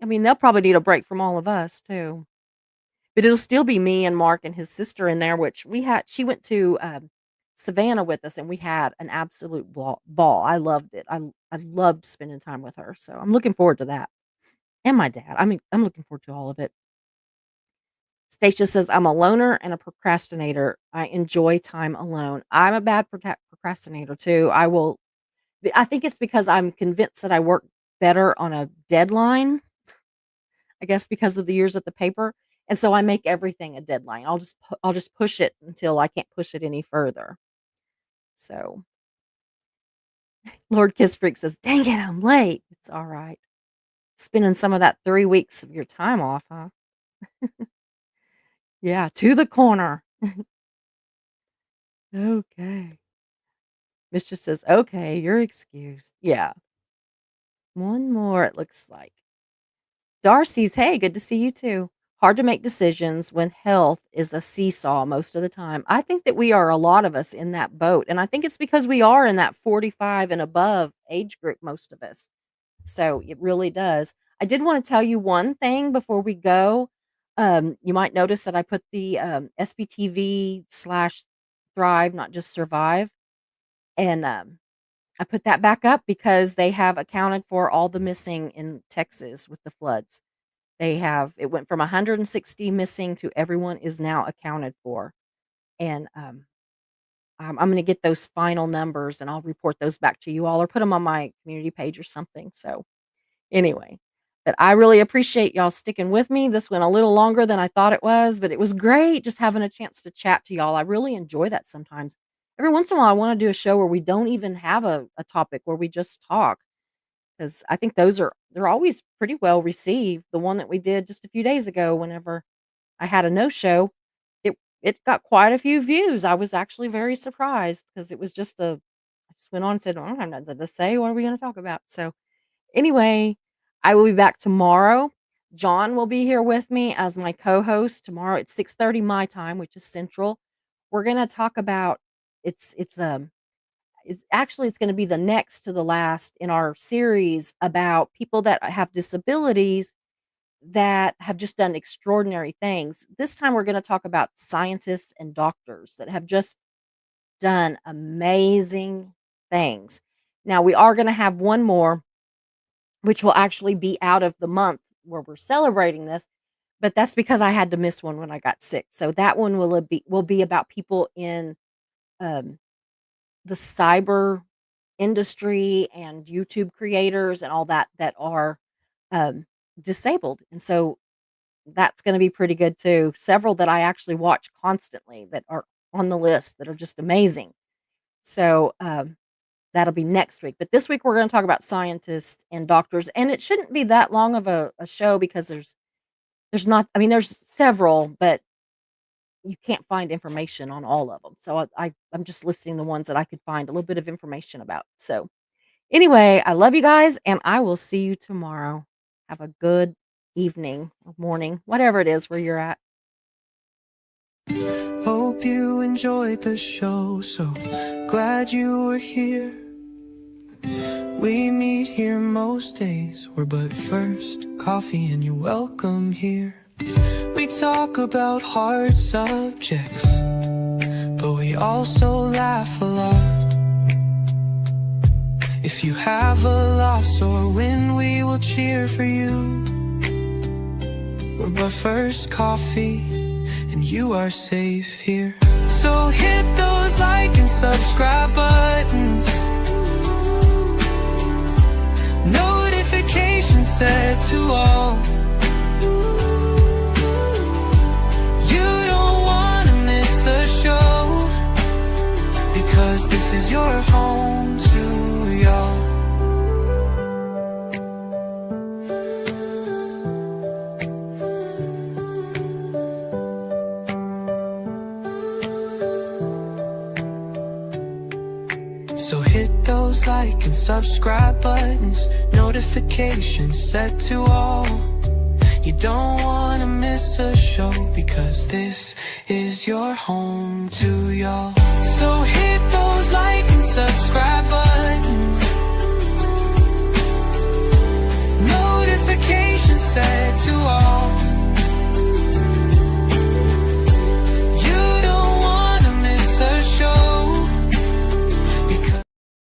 S2: I mean, they'll probably need a break from all of us too. But it'll still be me and Mark and his sister in there, which we had she went to, Savannah with us, and we had an absolute ball. I loved it. I loved spending time with her, so I'm looking forward to that. And my dad. I mean, I'm looking forward to all of it. Stacia says, "I'm a loner and a procrastinator. I enjoy time alone." I'm a bad procrastinator too. I think it's because I'm convinced that I work better on a deadline, I guess because of the years at the paper, and so I make everything a deadline. I'll just push it until I can't push it any further. So, Lord Kiss Freak says, "Dang it, I'm late." It's alright. Spending some of that 3 weeks of your time off, huh? Yeah, to the corner. Okay. Mischief says, "Okay, you're excused." Yeah. One more, it looks like. Darcy's, hey, good to see you too. Hard to make decisions when health is a seesaw most of the time. I think that we are a lot of us in that boat. And I think it's because we are in that 45 and above age group, most of us. So it really does. I did want to tell you one thing before we go. You might notice that I put the SBTV slash Thrive, not just Survive. And I put that back up because they have accounted for all the missing in Texas with the floods. It went from 160 missing to everyone is now accounted for. And I'm going to get those final numbers and I'll report those back to you all or put them on my community page or something. So, anyway, but I really appreciate y'all sticking with me. This went a little longer than I thought it was, but it was great just having a chance to chat to y'all. I really enjoy that sometimes. Every once in a while, I want to do a show where we don't even have a topic, where we just talk. Because I think they're always pretty well received. The one that we did just a few days ago, whenever I had a no-show, it got quite a few views. I was actually very surprised because it was just I just went on and said, "I don't have nothing to say. What are we gonna talk about?" So, anyway, I will be back tomorrow. John will be here with me as my co-host tomorrow at 6:30 my time, which is Central. We're gonna talk about it's gonna be the next to the last in our series about people that have disabilities that have just done extraordinary things. This time we're gonna talk about scientists and doctors that have just done amazing things. Now we are gonna have one more, which will actually be out of the month where we're celebrating this, but that's because I had to miss one when I got sick. So that one will be about people in, um, the cyber industry and YouTube creators and all that are, um, disabled, and so that's gonna be pretty good too. Several that I actually watch constantly that are on the list that are just amazing. So, that'll be next week, but this week we're gonna talk about scientists and doctors, and it shouldn't be that long of a show because there's not I mean, there's several, but you can't find information on all of them. So I'm just listing the ones that I could find a little bit of information about. So anyway, I love you guys, and I will see you tomorrow. Have a good evening or morning, whatever it is where you're at.
S1: Hope you enjoyed the show, so glad you were here. We meet here most days, we're but first coffee and you're welcome here. We talk about hard subjects, but we also laugh a lot. If you have a loss or win, we will cheer for you. We're but first coffee and you are safe here. So hit those like and subscribe buttons, notifications set to all. You don't wanna miss a show, because this is your home to y'all. So hit those like and subscribe buttons, notifications set to all. You don't wanna miss a show, because this is your home to y'all. So hit those like and subscribe buttons, notifications set to all.